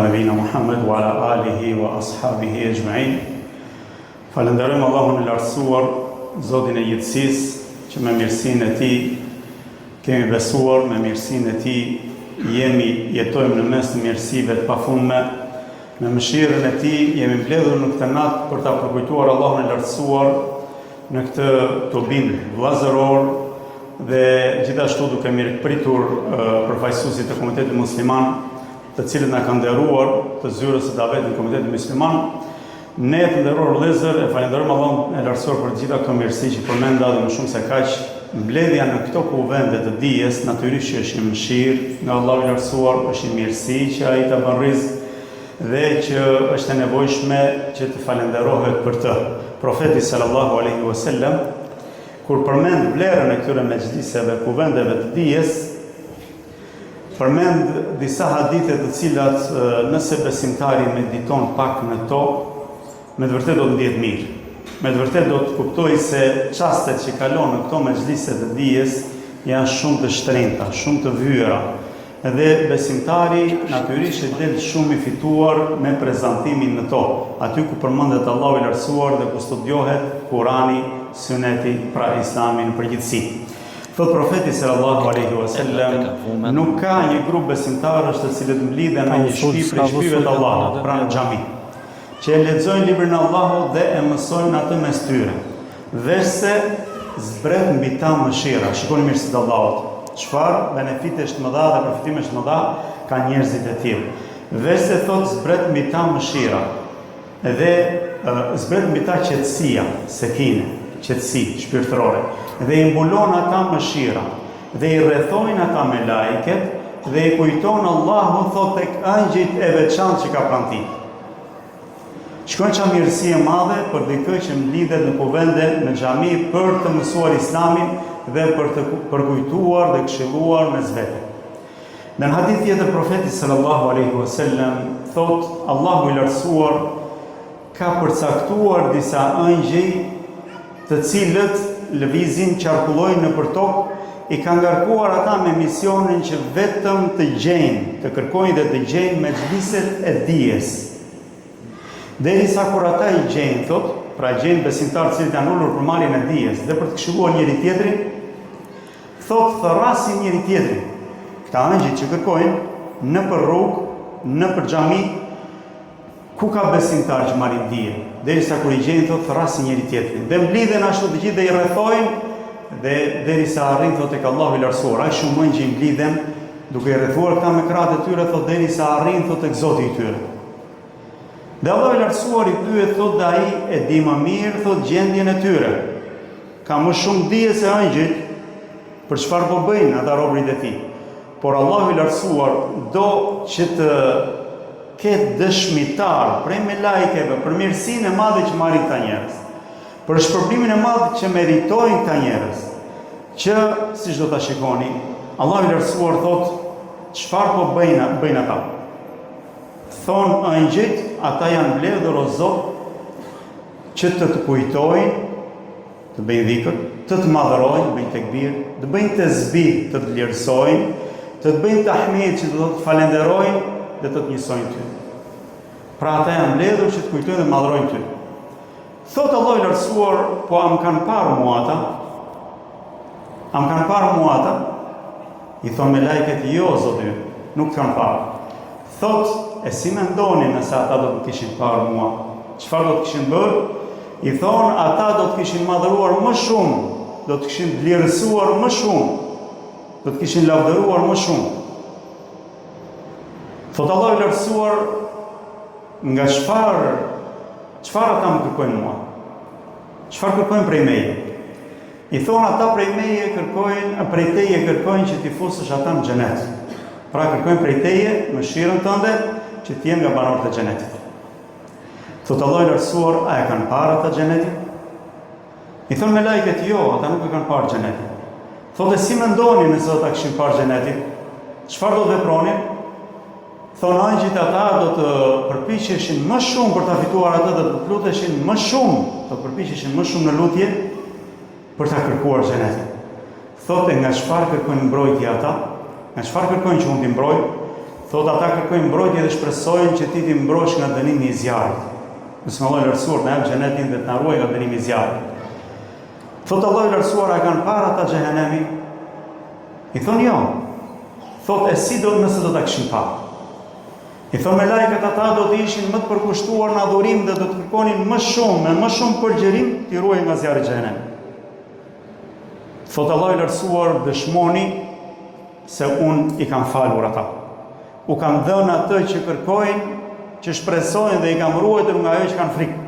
Nabina Muhammed wa ala alihi wa ashabihi ajma'in. Falenderojmë Allahun e lartësuar, Zotin e jetësisë, që me mirësinë e Tij kemi besuar, me mirësinë e Tij jetojmë në mes të mirësive të pafundme. Me mëshirën e Tij jemi mbledhur në këtë natë për ta përkujtuar Allahun e lartësuar në këtë tubim vllazëror dhe gjithashtu duke mirëpritur përfaqësuesit e Komunitetit Musliman, të cilët na kanë nderuar të zyrës së davetit në Komitetin Musliman. Ne të nderuar vëllezër e falenderojmë Allahun e lartësuar për gjitha këto mirësi që përmenda dhe më shumë se kaq. Mbledhja në këto kuvende të dijes natyrisht që është një mëshirë nga Allahu i lartësuar, është një mirësi që ai ta bën rrezik dhe që është e nevojshme që të falenderohet për të. Profeti sallallahu alaihi wasallam kur përmend vlerën e këtyre mexhliseve, kuvendeve të dijes, përmend disa hadithe të cilat nëse besimtari mediton pak në to, me të vërtet do të ndihet mirë. Me të vërtet do të kuptojë se çastet që kalon në këto mexhlise të dijes janë shumë të shtrenjta, shumë të vyera. Dhe besimtari natyrisht del shumë i fituar me prezantimin në to, aty ku përmendet Allahu i lartësuar dhe ku studiohet Kurani, Suneti, pra Islami në përgjithësi. Thot profeti sallallahu alaihi wasallam, nuk ka një grup besimtarësh të cilët mblidhen në një shtëpi prej shtëpive të Allahut, pranë xhami, që e lexojnë librin e Allahut dhe e mësojnë atë mes tyre. Veçse zbret mbi ta mëshira. Shikoni mirësitë të Allahut. Çfarë benefitesh të mëdha dhe përfitimesh të mëdha ka njerëzit e tillë. Veçse thot zbret mbi ta mëshira. Dhe zbret mbi ta qetësia, sekine, qetësi shpirtërore. Dhe i mbulon ata mëshira, dhe i rrethojnë ata me lajket, dhe i kujton Allahu thot tek angjëjt e veçantë që ka pranë tij. Shkon qa mirësi e madhe për dikë që mblidhet në kuvende në xhami për të mësuar Islamin dhe për të përkujtuar dhe këshilluar mes vete. Në hadith tjetër profeti sallallahu alaihi wasallam thot Allahu i lartësuar ka përcaktuar disa angjëj të cilët lëvizin, qarkullojnë në për tokë, i ka ngarkuar ata me misionin që vetëm të gjejnë, të kërkojnë dhe të gjejnë mexhliset e dijes. Derisa kur ata i gjejnë, thot, pra gjejnë besimtarë cilët janë ulur për marrjen e dijes dhe për të këshilluar njëri tjetrin, thot thërrasin njëri tjetrin. Këta angjëj që kërkojnë në për rrugë, në për xhami, ku ka besimtar që marrin dije, derisa kur i gjejnë thot thërrasin njëri tjetrin. Dhe mblidhen ashtu të gjithë dhe i rrethojnë dhe derisa arrin thot tek Allahu i lartësuar. Ai shumë angjëj mblidhen duke i rrethuar këta me krahët e tyre thot derisa arrin thot tek Zoti i tyre. Dhe Allahu i lartësuar i pyet thot dhe ai e di më mirë thot gjendjen e tyre. Ka më shumë dije se angjëjt për çfarë po bëjnë ata robërit e tij. Por Allahu i lartësuar do që të ketë dëshmitar prej me lajkeve për mirësinë e madhe që marrin këta njerëz, për shpërblimin e madh që meritojnë këta njerëz, që siç do ta shikoni, Allahu i lartësuar thot çfarë po bëjnë ata. Thon angjëjt, ata janë mbledhur o Zot që të kujtojnë, të bëjnë dhikr, të madhërojnë, të bëjnë tekbir, të bëjnë tesbih, të vlerësojnë, të bëjnë tahmid që do të falenderojnë dhe të njësojnë ty. Pra ata janë mbledhur që të kujtojnë dhe madhrojnë ty. Thot Allahu i lartësuar, po am kanë parë mua ata? Am kanë parë mua ata? I thonë me lajket, jo Zoti, nuk kanë parë. Thot, e si mendoni nëse ata do të kishin parë mua? Çfarë do të kishin bërë? I thonë, ata do të kishin madhruar më shumë, do të kishin vlerësuar më shumë, do të kishin lavdëruar më shumë. Thot Allahu i lartësuar, nga çfarë ata më kërkojnë mua? Çfarë kërkojnë prej meje? I thonë ata prej teje kërkojnë që t'i fusësh ata në xhenet. Pra kërkojnë prej teje mëshirën tënde që t'jen nga banorët e xhenetit. Thot Allahu i lartësuar, a e kanë parë ata xhenetin? I thonë me lajket, jo, ata nuk e kanë parë xhenetin. Thotë si mendoni nëse ata kishin parë xhenetin? Çfarë do të vepronin? Thonë angjëjt ata do të përpiqeshin më shumë për ta fituar atë, do të luteshin më shumë, do të përpiqeshin më shumë në lutje për ta kërkuar xhenetin. Thotë nga çfarë kërkojnë mbrojtje ata? Nga çfarë kërkojnë që unë t'i mbroj? Thot ata kërkojnë mbrojtje dhe shpresojnë që ti t'i mbrosh nga dënimi i zjarrit. Nëse Allahu i lartësuar na jep xhenetin dhe të na ruaj nga dënimi i zjarrit. Thot Allahu i lartësuar, a kanë parë ata xhehenemi? I thonë jo. Thot e si do nëse do ta kishin parë? I thonë me lajket ata do të ishin më të përkushtuar në adhurim dhe do të kërkonin më shumë, me më shumë përgjerim t'i ruaj nga zjarri i xhehenemit. Thot Allahu i lartësuar, dëshmoni se unë i kam falur ata. U kam dhënë atë që kërkojnë, që shpresojnë dhe i kam ruajtur nga ajo që kanë frikë.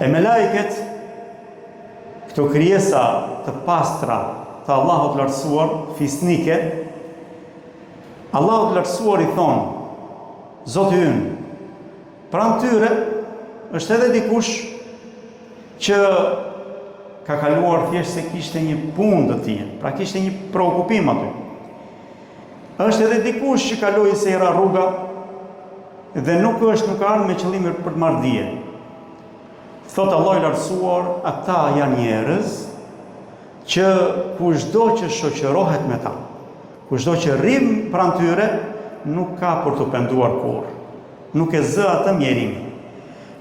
E me lajket, këto krijesa të pastra të Allahut lartësuar, fisnike, Allahut lartësuar i thonë, Zoti ynë, pranë tyre është edhe dikush që ka kaluar thjesht se kishte një punë të tij, pra kishte një preokupim aty. Është edhe dikush që kaloi se i ra rruga dhe nuk ka ardhur me qëllim për të marrë dije. Thot Allahu i lartësuar, ata janë njerëz që kushdo që shoqërohet me ta, kushdo që rrim pranë tyre, nuk ka për të penduar kurrë. Nuk e zë atë mjerimin.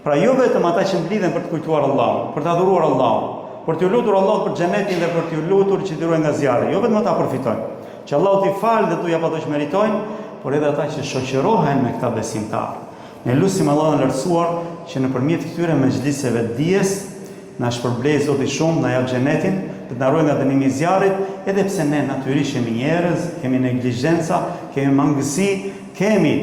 Pra jo vetëm ata që mblidhen për të kujtuar Allahun, për të adhuruar Allahun, për t'ju lutur Allahut për xhenetin dhe për t'ju lutur që t'i ruajë nga zjarri. Jo vetëm ata përfitojnë, që Allahu t'i falë dhe t'u jap ato që meritojnë, por edhe ata që shoqërohen me këta besimtarë. Ne lutim Allahun e lartësuar që nëpërmjet këtyre mezhliseve të dijes na shpërblej Zoti shumë, na jap xhenetin, të na ruajë nga dënimi i zjarrit, edhe pse ne natyrisht jemi njerëz, kemi neglizhenca, kemi mangësi, kemi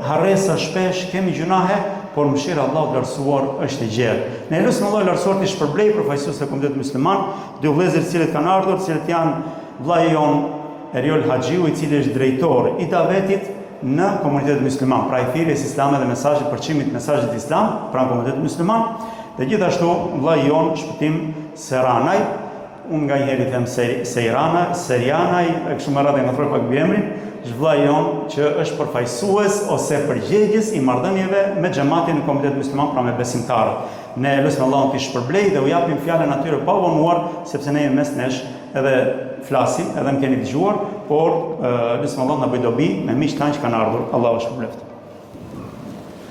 harresa shpesh, kemi gjunahe, por mëshira Allahut lartësuar është e gjerë. Ne lutim Allahun e lartësuar të shpërblej përfaqësues të komunitetit musliman, dy vëllezër të cilët kanë ardhur, të cilët janë vllai jon Eriol Haxhiu, i cili është drejtor i davetit në komunitetin musliman, pra i thirrjes islame dhe mesazhit përçimit mesazhit islam pranë komunitetit musliman, dhe gjithashtu vllai jon Shpëtim Seranaj, unë nga njëherë i them Serianaj, e kështu me radhë nga thërë pak emrin, është vllai jon që është përfaqësues ose përgjegjës i marrëdhënieve me xhamatin në komunitetin musliman, pra me besimtarët. Ne lutim Allahun t'i shpërblej dhe u japim fjalën atyre pa vonuar, sepse ne jemi mes nesh edhe flasim, edhe më keni dëgjuar, por lutim Allahun na bëj dobi me miq tanë që kanë ardhur. Allahu shpëlbeft.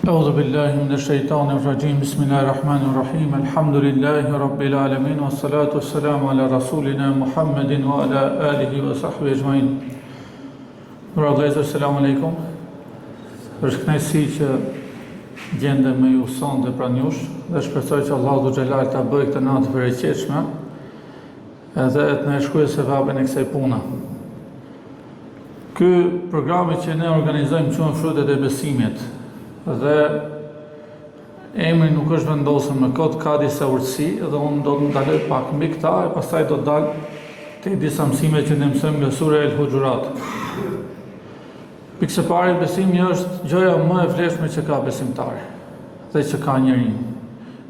أعوذ بالله من الشيطان الرجيم بسم الله الرحمن الرحيم الحمد لله رب العالمين والصلاة والسلام على رسولنا محمد وعلى آله وصحبه أجمعين. Assalamu alaikum. Është kënaqësi që gjendem me ju sonte pranë jush dhe shpresoj që Allahu xhelal ta bëjë këtë natë të bereqetshme edhe të na shkruajë sevapin e kësaj pune. Ky programi që ne organizojmë quhet Frutet e Besimit. Dhe emri nuk është vendosur me kod, ka disa urtësi dhe unë do të ndaloj pak mbi këta e pastaj do të dal te disa mësime që ne mësojmë nga sura El Hujurat. Pikë së pari, besimi është gjëja më e vlefshme që ka besimtari dhe që ka njeriu.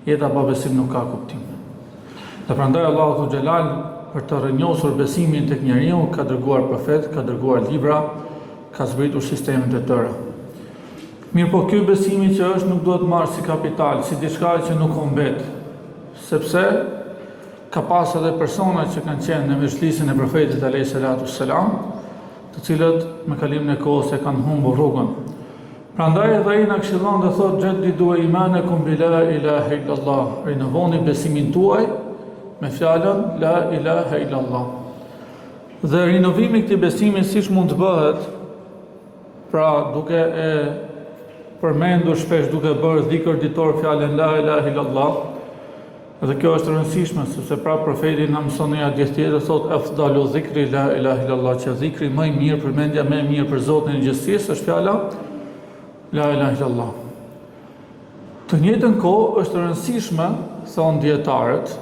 Jeta pa besim nuk ka kuptim. Dhe prandaj Allahu xhelal për të rrënjosur besimin tek njeriu ka dërguar profet, ka dërguar libra, ka zbritur sistemet e tëra. Mirë po ky besimi që është nuk duhet marrë si kapital, si diçka që nuk humbet, sepse ka pas edhe persona që kanë qenë në mezhlisin e profetit alayhis salatu wassalam, të cilët me kalimin e kohës e kanë humbur rrugën. Prandaj edhe ai na këshillon dhe thotë jaddidu imanekum bi la ilaha illallah, rinovoni besimin tuaj me fjalën la ilaha illallah. Dhe rinovimi i këtij besimi siç mund të bëhet, pra duke e përmendur shpesh duke bërë dhikr ditor fjalën la ilaha illallah. Dhe kjo është rëndësishme sepse pra profeti na mëson një hadith tjetër thotë afdalu dhikri la ilaha illallah, që dhikri më i mirë, përmendja më e mirë për Zotin e gjithësisë është fjala la ilaha illallah. Të njëjtën kohë është rëndësishme, thonë dietarët,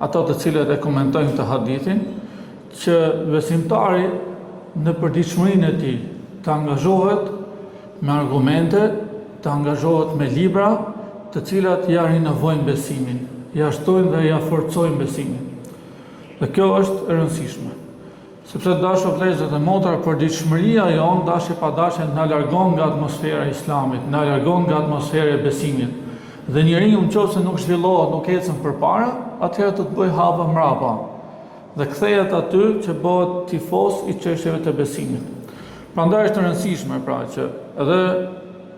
ato të cilët e komentojnë këtë hadithin, që besimtari në përditshmërinë e tij të angazhohet me argumente, të angazhohet me libra, të cilat ja rinovojnë besimin, ja shtojnë dhe ja forcojnë besimin. Dhe kjo është e rëndësishme. Sepse dashur vëllezër dhe motra, përditshmëria jon dashje pa dashje na largon nga atmosfera e Islamit, na largon nga atmosfera e besimit. Dhe njeriu nëse nuk zhvillohet, nuk ecën përpara, atëherë do të bëj hapa mbrapa. dhe kthehet aty që bëhet tifos i çështjeve të besimit. Prandaj është e rëndësishme pra që edhe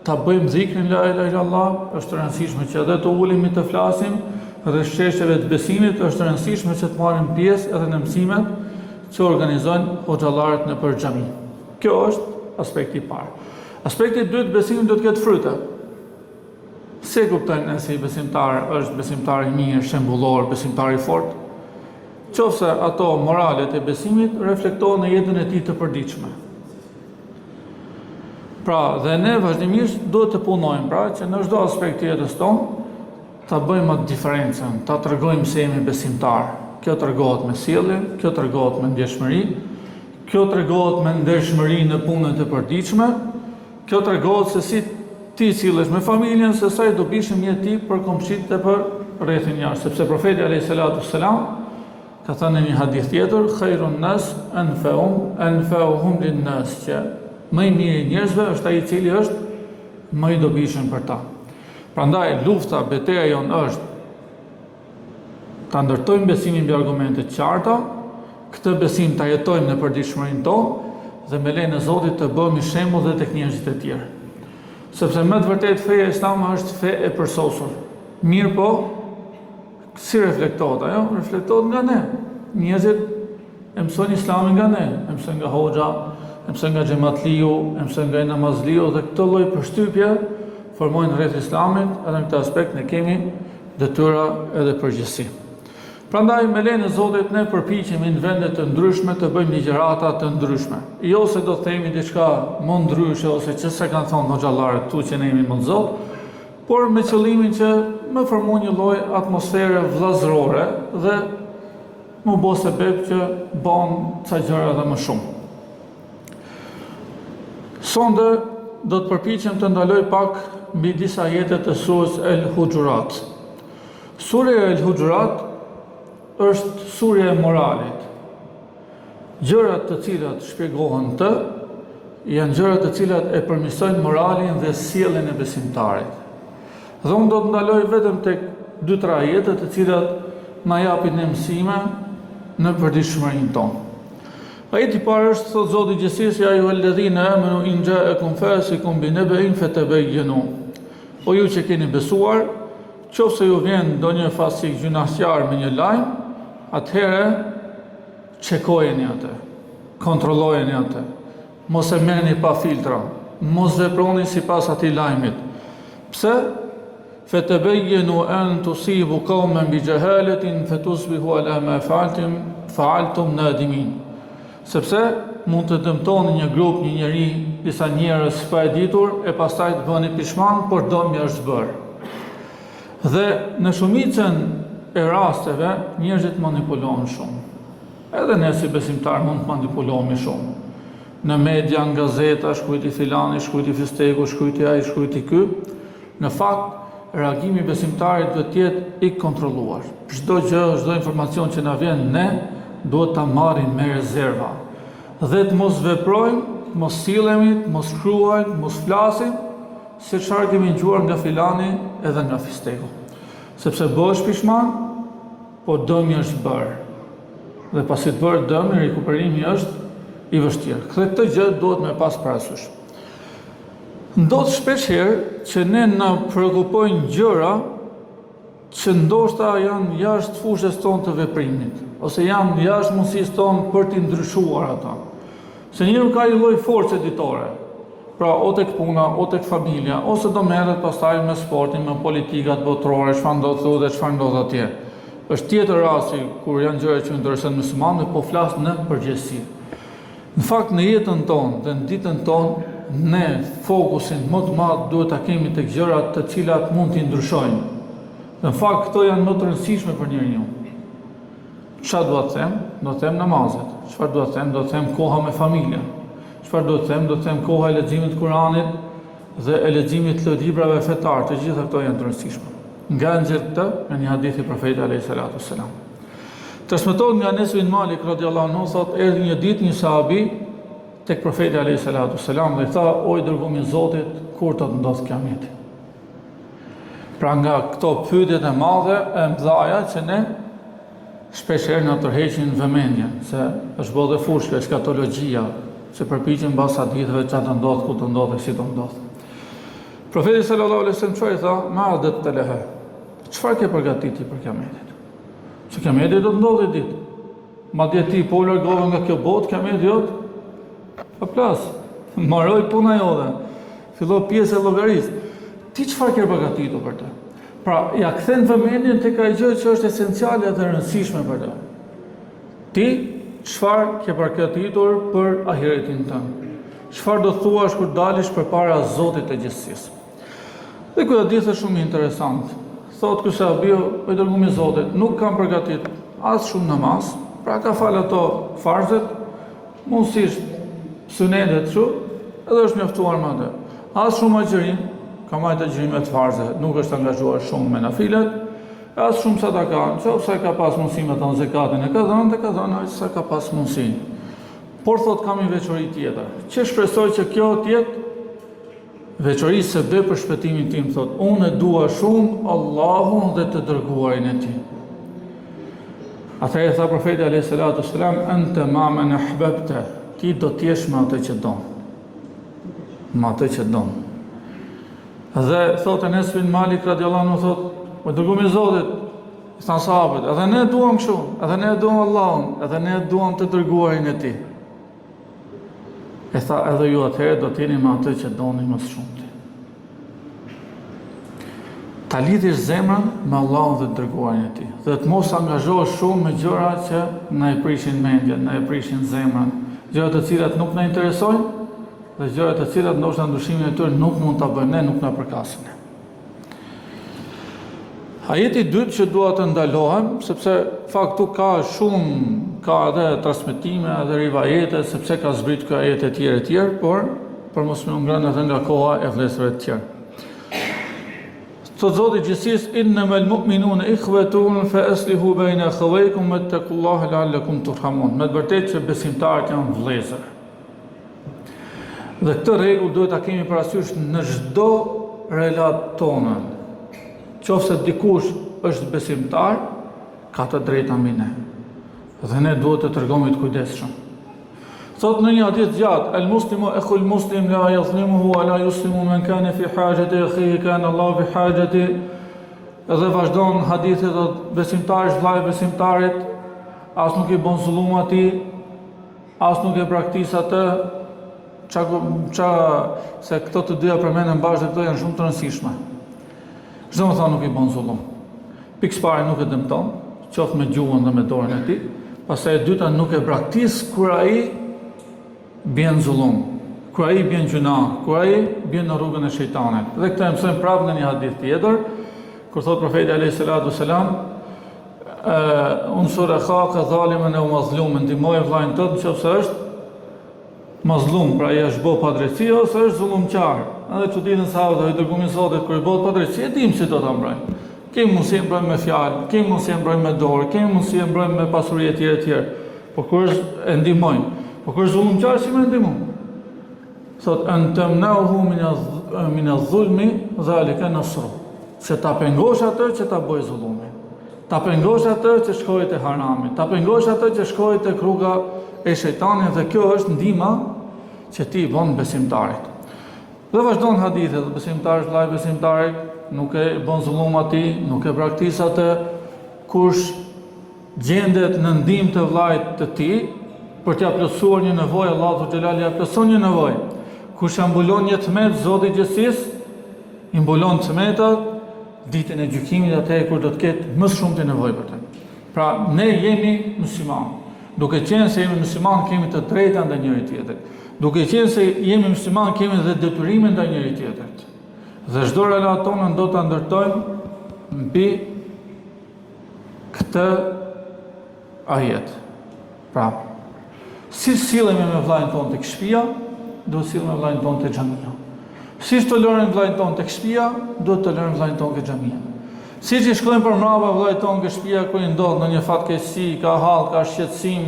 ta bëjmë dhikrin la ilaha illallah, është e rëndësishme që edhe të ulemi të flasim dhe çështjeve të besimit, është e rëndësishme që të marrim pjesë edhe në mësimet që organizojnë hoxhallarët nëpër xhami. Kjo është aspekti i parë. Aspekti i dytë, besimi do të ketë fryte. Se kuptojnë nëse i besimtar është besimtar i mirë, shembullor, besimtar i fortë, qofse ato moralet e besimit reflektohen në jetën e tij të përditshme. Pra, dhe ne vazhdimisht duhet të punojmë pra që në çdo aspekt të jetës tonë ta bëjmë atë diferencën, ta tregojmë se jemi besimtar. Kjo tregohet me sjellje, kjo tregohet me ndjeshmëri, kjo tregohet me ndershmëri në punët e përditshme, kjo tregohet se si ti sillesh me familjen, se sa i do bishëm një ti për komshit e për rrethin jashtë, sepse profeti alayhi salatu wassalam ka thënë në një hadith tjetër, khairun nas anfa'uhum lin-nas, që më i miri i njerëzve është ai i cili është më i dobishëm për ta. Prandaj lufta, betejë jonë është ta ndërtojmë besimin mbi argumente të qarta, këtë besim ta jetojmë në përditshmërinë tonë dhe me lejen e Zotit të bëhemi shembull dhe tek njerëzit e tjerë. Sepse me të vërtetë feja islame është fe e përsosur. Mirë po, si reflektohet ajo? Reflektohet nga ne. Njerëzit e mësojnë islamin nga ne, e mësojnë nga hoxha, e mësojnë nga xhamatliu, e mësojnë nga namazliu dhe këtë lloj përshtypje formojnë rreth islamit, edhe në këtë aspekt ne kemi detyra edhe përgjegjësi. Prandaj me lejen e Zotit ne përpiqemi në vende të ndryshme të bëjmë ligjërata të ndryshme. Jo se do të themi diçka më ndryshe ose ç'se kanë thonë hoxhallarët tu që ne jemi më Zot, por me qëllimin që më formoj një lloj atmosfere vllazërore dhe më bë sebeb që bën ca gjëra edhe më shumë. Sonde do të përpiqem të ndaloj pak mbi disa ajete të surës El Hujurat. Surja El Hujurat është surja e moralit. Gjërat të cilat shpjegohen të janë gjërat të cilat e përmirësojnë moralin dhe sjelljen e besimtarit. Dhe unë do të ndaloj vetëm tek 2-3 ajete të cilat na japin ne mësime në përditshmërinë tonë. Ajeti i parë është, thot Zoti i Gjithësisë, ja ayyuhalladhina amanu in ja'akum fasiqun binaba'in fatabayyanu. O ju që keni besuar, qofse ju vjen ndonjë fasik gjunaqtar me një lajm, atëherë çekojeni atë, kontrollojeni atë. Mos e merrni pa filtra, mos veproni sipas atij lajmit. Pse? Fatabayyanu an tusibu qauman bijahalatin fatusbihu ala ma fa'altum nadimin. Sepse mund të dëmtoni një grup, një njeri, disa njerëz pa e ditur e pastaj të bëni pishman, por dëmi është bërë. Dhe në shumicën e rasteve njerëzit manipulohen shumë. Edhe ne si besimtar mund të manipulohemi shumë. Në media, në gazeta, shkruajti filani, shkruajti fistegu, shkruajti ai, shkruajti ky. Në fakt, reagimi besimtarit duhet të jetë i kontrolluar. Çdo gjë, çdo informacion që na vjen ne duhet ta marrim me rezerva. Dhe të mos veprojmë, mos sillemi, mos shkruajmë, mos flasim se çfarë kemi dëgjuar nga filani edhe nga fistegu. Sepse bëhesh pishman, po dëmi është bërë. Dhe pasi të bërë dëmi, rikuperimi është i vështirë. Këtë gjë duhet me pas parasysh. Ndodh shpeshherë që ne na shqetësojnë gjëra që ndoshta janë jashtë fushës tonë të veprimit, ose janë jashtë mundësisë tonë për t'i ndryshuar ata. Se njëri ka një lloj force ditore, pra o tek puna, o tek familja, ose do merret pastaj me sportin, me politikat botërore, çfarë ndodh këtu dhe çfarë ndodh atje. Është tjetër rasti kur janë gjëra që interesojnë muslimanët, po flas në përgjithësi. Në fakt në jetën tonë dhe në ditën tonë, ne fokusin më të madh duhet ta kemi tek gjërat të cilat mund t'i ndryshojnë. Në fakt këto janë më të rëndësishme për njeriu. Çfarë do të them? Do të them namazet. Çfarë do të them? Do të them koha me familjen. Çfarë do të them? Do të them koha e leximit të Kuranit dhe e leximit të librave fetar. Të gjitha këto janë të rëndësishme. Nga nxjerr këtë në një hadith i profetit alayhis salatu wassalam. Transmetohet nga Anas ibn Malik radhiyallahu anhu, thotë erdhi një ditë një sahabi tek profeti alayhis salatu wassalam dhe tha: "O i dërguar i Zotit, kur do të ndodh kiameti?" Pra nga këto pyetjet e mëdha e mëdha që ne shpesh herë na tërheqin vëmendjen se është bërë dhe fushë eskatologjia, se përpiqen mbas haditheve çfarë do ndodh, ku do ndodh, si do ndodh. Profeti sallallahu alaihi wasallam çfarë tha? Ma'adat talaha. Çfarë ke përgatiti për kiametin? Se kiameti do të ndodhë ditë. Madje ti po largove nga kjo botë, kiameti jot pa plas. Mbaroi puna jote. Filloi pjesë e llogarisë. Ti çfarë ke përgatitur për të? Pra, ja kthen vëmendjen tek ajo gjë që është esenciale dhe e rëndësishme për të. Ti çfarë ke përgatitur për ahiretin tënd? Çfarë do thuash kur dalish përpara Zotit të gjithësisë? Dhe kjo hadith është shumë interesant. Thot ky sahabiu, i dërguar i Zotit, nuk kam përgatit as shumë namaz, pra ka fal ato farzet, mundësisht sunetet kështu, edhe është mjaftuar me atë. As shumë agjërim, ka marrë agjërimet farze, nuk është angazhuar shumë me nafilet, as shumë sadaka, nëse ka pas mundësi me dhënë zakatin e ka dhënë aq sa ka pas mundësi. Por thot kam një veçori tjetër, që shpresoj që kjo të jetë veçori se be për shpëtimin tim, thot, unë e dua shumë Allahun dhe të dërguarin e tij. Atëherë tha profeti alayhis salatu wassalam, anta ma man ahbabta, ti do të jesh me atë që don. Me atë që don. Dhe thot Enes bin Malik radiallahu anhu, thot, o dërguari i Zotit, thanë sahabët, edhe ne duam kështu, edhe ne duam Allahun, edhe ne duam të dërguarin e tij. E tha, edhe ju atëherë do t'jeni me atë që doni më shumë. Ta lidhish zemrën me Allahun dhe të dërguarin e tij, dhe të mos angazhohesh shumë me gjëra që na e prishin mendjen, na e prishin zemrën, gjëra të cilat nuk na interesojnë dhe gjëra të cilat ndoshta ndryshimin e tyre nuk mund ta bëjmë ne, nuk na përkasin. Ajeti dytë që dua të ndalohem, sepse faktu ka edhe transmetime, edhe rivajete, sepse ka zbrit kjo ajete e tjerë, por për mos më ngrënë edhe nga koha e vëllezërve të tjerë. Thot Zoti i gjithësisë, innamal mu'minuna ikhwatun fa aslihu bayna akhawaykum wattaqullaha la'allakum turhamun. Me të vërtetë që besimtarët janë vëllezër. Dhe këtë rregull duhet ta kemi parasysh në çdo relatë tonë. Qofse dikush është besimtar, ka të drejta mbi ne. Dhe ne duhet të tregojmë të kujdesshëm. Thot në një hadith gjatë, el muslimu ekhul muslim la yazlimuhu wa la yuslimu man kana fi hajati akhihi kana Allah fi hajati. Edhe vazhdon hadithi, thot besimtari është vllai besimtarit, as nuk i bën zullum atij, as nuk e braktis atë. Se këto të dyja përmenden bashkë, këto janë shumë të rëndësishme. Çdo më thonë nuk i bën zullum. Pikë parë nuk e dëmton, qoftë me gjuhën dhe me dorën e tij. Pastaj e dyta nuk e braktis kur ai bjen zullum, kur ai bjen gjuna, kur ai bjen në rrugën e shejtanit. Dhe këtë e mësojmë prapë në një hadith tjetër, kur thot profeti alayhis salatu wassalam, unsur akhaka zaliman aw mazluman, ndihmoj vllain tënd nëse është mazlum, pra ai është bë padrejti ose është zullumqar. Edhe çuditën sahabët i dërguar i Zotit kur i bëhet padrejti, e dim se do ta mbrojmë. Kemi mundësi të mbrojmë me fjalë, kemi mundësi të mbrojmë me dorë, kemi mundësi të mbrojmë me pasuri e tjera. Po kur e ndihmojmë, po kur zullumqar si më ndihmon? Thot antamnahu min az-zulmi zalika nasru. Se ta pengosh atë që ta bëj zullumin. Ta pengosh atë që shkojë te harami, ta pengosh atë që shkojë te rruga e shejtanit, dhe kjo është ndihma që ti i bën besimtarit. Dhe vazhdon hadithi, dhe besimtari është vllai besimtarit, nuk e bën zullum atij, nuk e braktis atë, kush gjendet në ndihmë të vllait të tij për t'ia plotësuar një nevojë, Allahu xhelali ia plotëson një nevojë. Kush ambulon një tmet, Zoti i gjithësisë i mbulon tmetat ditën e gjykimit, atë kur do të ketë më shumë të nevojë për të. Pra ne jemi muslimanë. Duke qenë se jemi muslimanë, kemi të drejta ndaj njëri tjetrit. Duke qenë se jemi muslimanë, kemi dhe detyrime ndaj njëri tjetrit. Dhe çdo relatë tonë do ta ndërtojmë mbi këtë ajet. Pra, si sillemi me vllain tonë tek shtëpia, duhet sillemi me vllain tonë tek xhamia. Si tolerojmë vllain tonë tek shtëpia, duhet tolerojmë vllain tonë tek xhamia. Si që shkojmë për mbrapa vllai tonë tek shtëpia kur i ndodh në një fatkeqësi, ka hall, ka shqetësim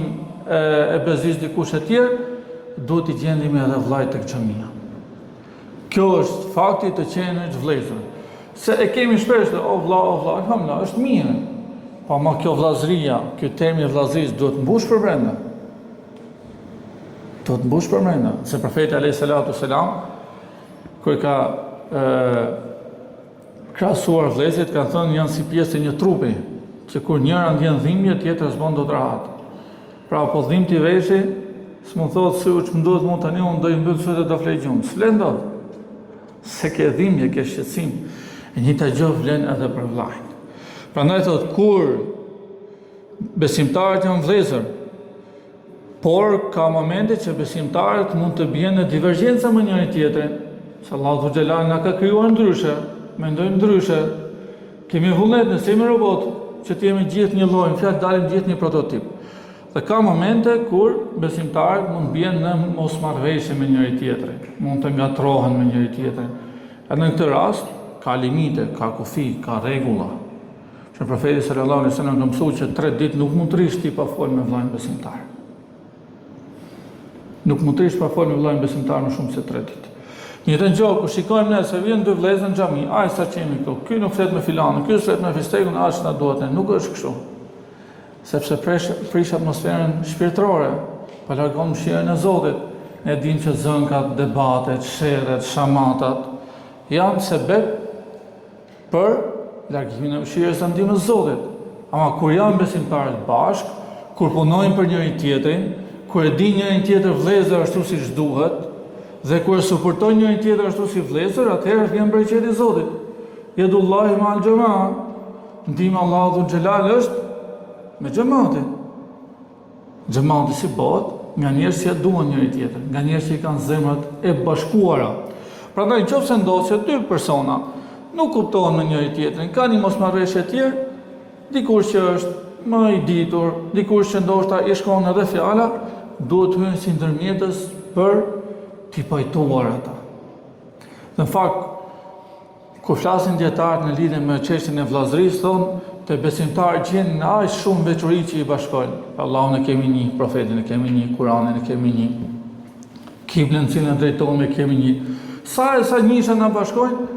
e bezis dikush e tjerë, duhet i gjendim edhe vllai tek xhamia. Kjo është fakti të qenërit vëllezër. Se e kemi shpesh, o vlla, alhamdulillah, është mirë. Pa ma kjo vllazëria, ky termi vllazërisë duhet mbush për brenda. Duhet mbush për brenda, se profeti alayhis salatu selam kur ka krahasuar vëllezërit, kanë thënë janë si pjesë e një trupi, që kur njëra ndjen dhimbje, tjetra s'bën dot rahat. Pra po dhimbti veshi, s'më thotë se uç më duhet mua tani, unë do i mbyll sytë do flej gjumë. S'vlen dot. Se ke dhimbje, ke shqetësim. E njëjta gjë vlen edhe për vllajin. Prandaj thotë kur besimtarët janë vëllezër, por ka momente që besimtarët mund të bien në divergjenca me njëri tjetrin, se Allahu xhelal na ka krijuar ndryshe, mendojmë ndryshe. Kemi vullnet nëse jemi robot, që të jemi gjithë një lloj, në fjalë dalim gjithë një prototip. Dhe ka momente kur besimtarët mund bien në mosmarrëveshje me njëri tjetrin, mund të ngatrohen me njëri tjetrin. Edhe në këtë rast ka limite, ka kufi, ka rregulla. Që profeti sallallahu alaihi wasallam ka mësuar që 3 ditë nuk mund të rish ti pa folë me vllajin besimtar. Nuk mund të rish pa folë me vllajin besimtar më shumë se 3 ditë. Njëtën gjë, kur shikojmë ne se vjen 2 vëllezër në xhami, ai sa qemi këtu, ky nuk flet me filanin, ky flet me fistekun, as na duhet ne, nuk është kështu. Sepse prish atmosferën shpirtërore, pa largon mëshirën e Zotit. Ne dimë që zënkat, debatet, sherret, shamatat janë sebeb për largimin e mëshirës së ndihmës së Zotit. Ama kur janë besimtarët bashk, kur punojnë për njëri tjetrin, kur e di njëri tjetër vëllezër ashtu siç duhet, dhe kur suportojnë njëri tjetër ashtu si vëllezër, atëherë vjen bereqeti i Zotit. Yedullahi ma'al jamaa. Ndihma e Allahut xhelal është me xhamatin. Xhamati si bëhet nga njerëz që duan njëri tjetrin, nga njerëz që kanë zemrat e bashkuara. Prandaj nëse ndodh që 2 persona nuk kuptohen me njëri tjetrin, kanë një mosmarrëveshje tjetër, dikush që është më i ditur, dikush që ndoshta i shkon edhe fjala, duhet hyrë si ndërmjetës për t'i pajtuar ata. Në fakt, kur flasin dietarët në lidhje me çështjen e vllazërisë, thonë të besimtarët gjen në aq shumë veçori që i bashkojnë. Allahun e kemi një, profetin e kemi një, Kur'anin e kemi një, kiblën cilën drejtohemi e kemi një. Sa njësa na bashkojnë,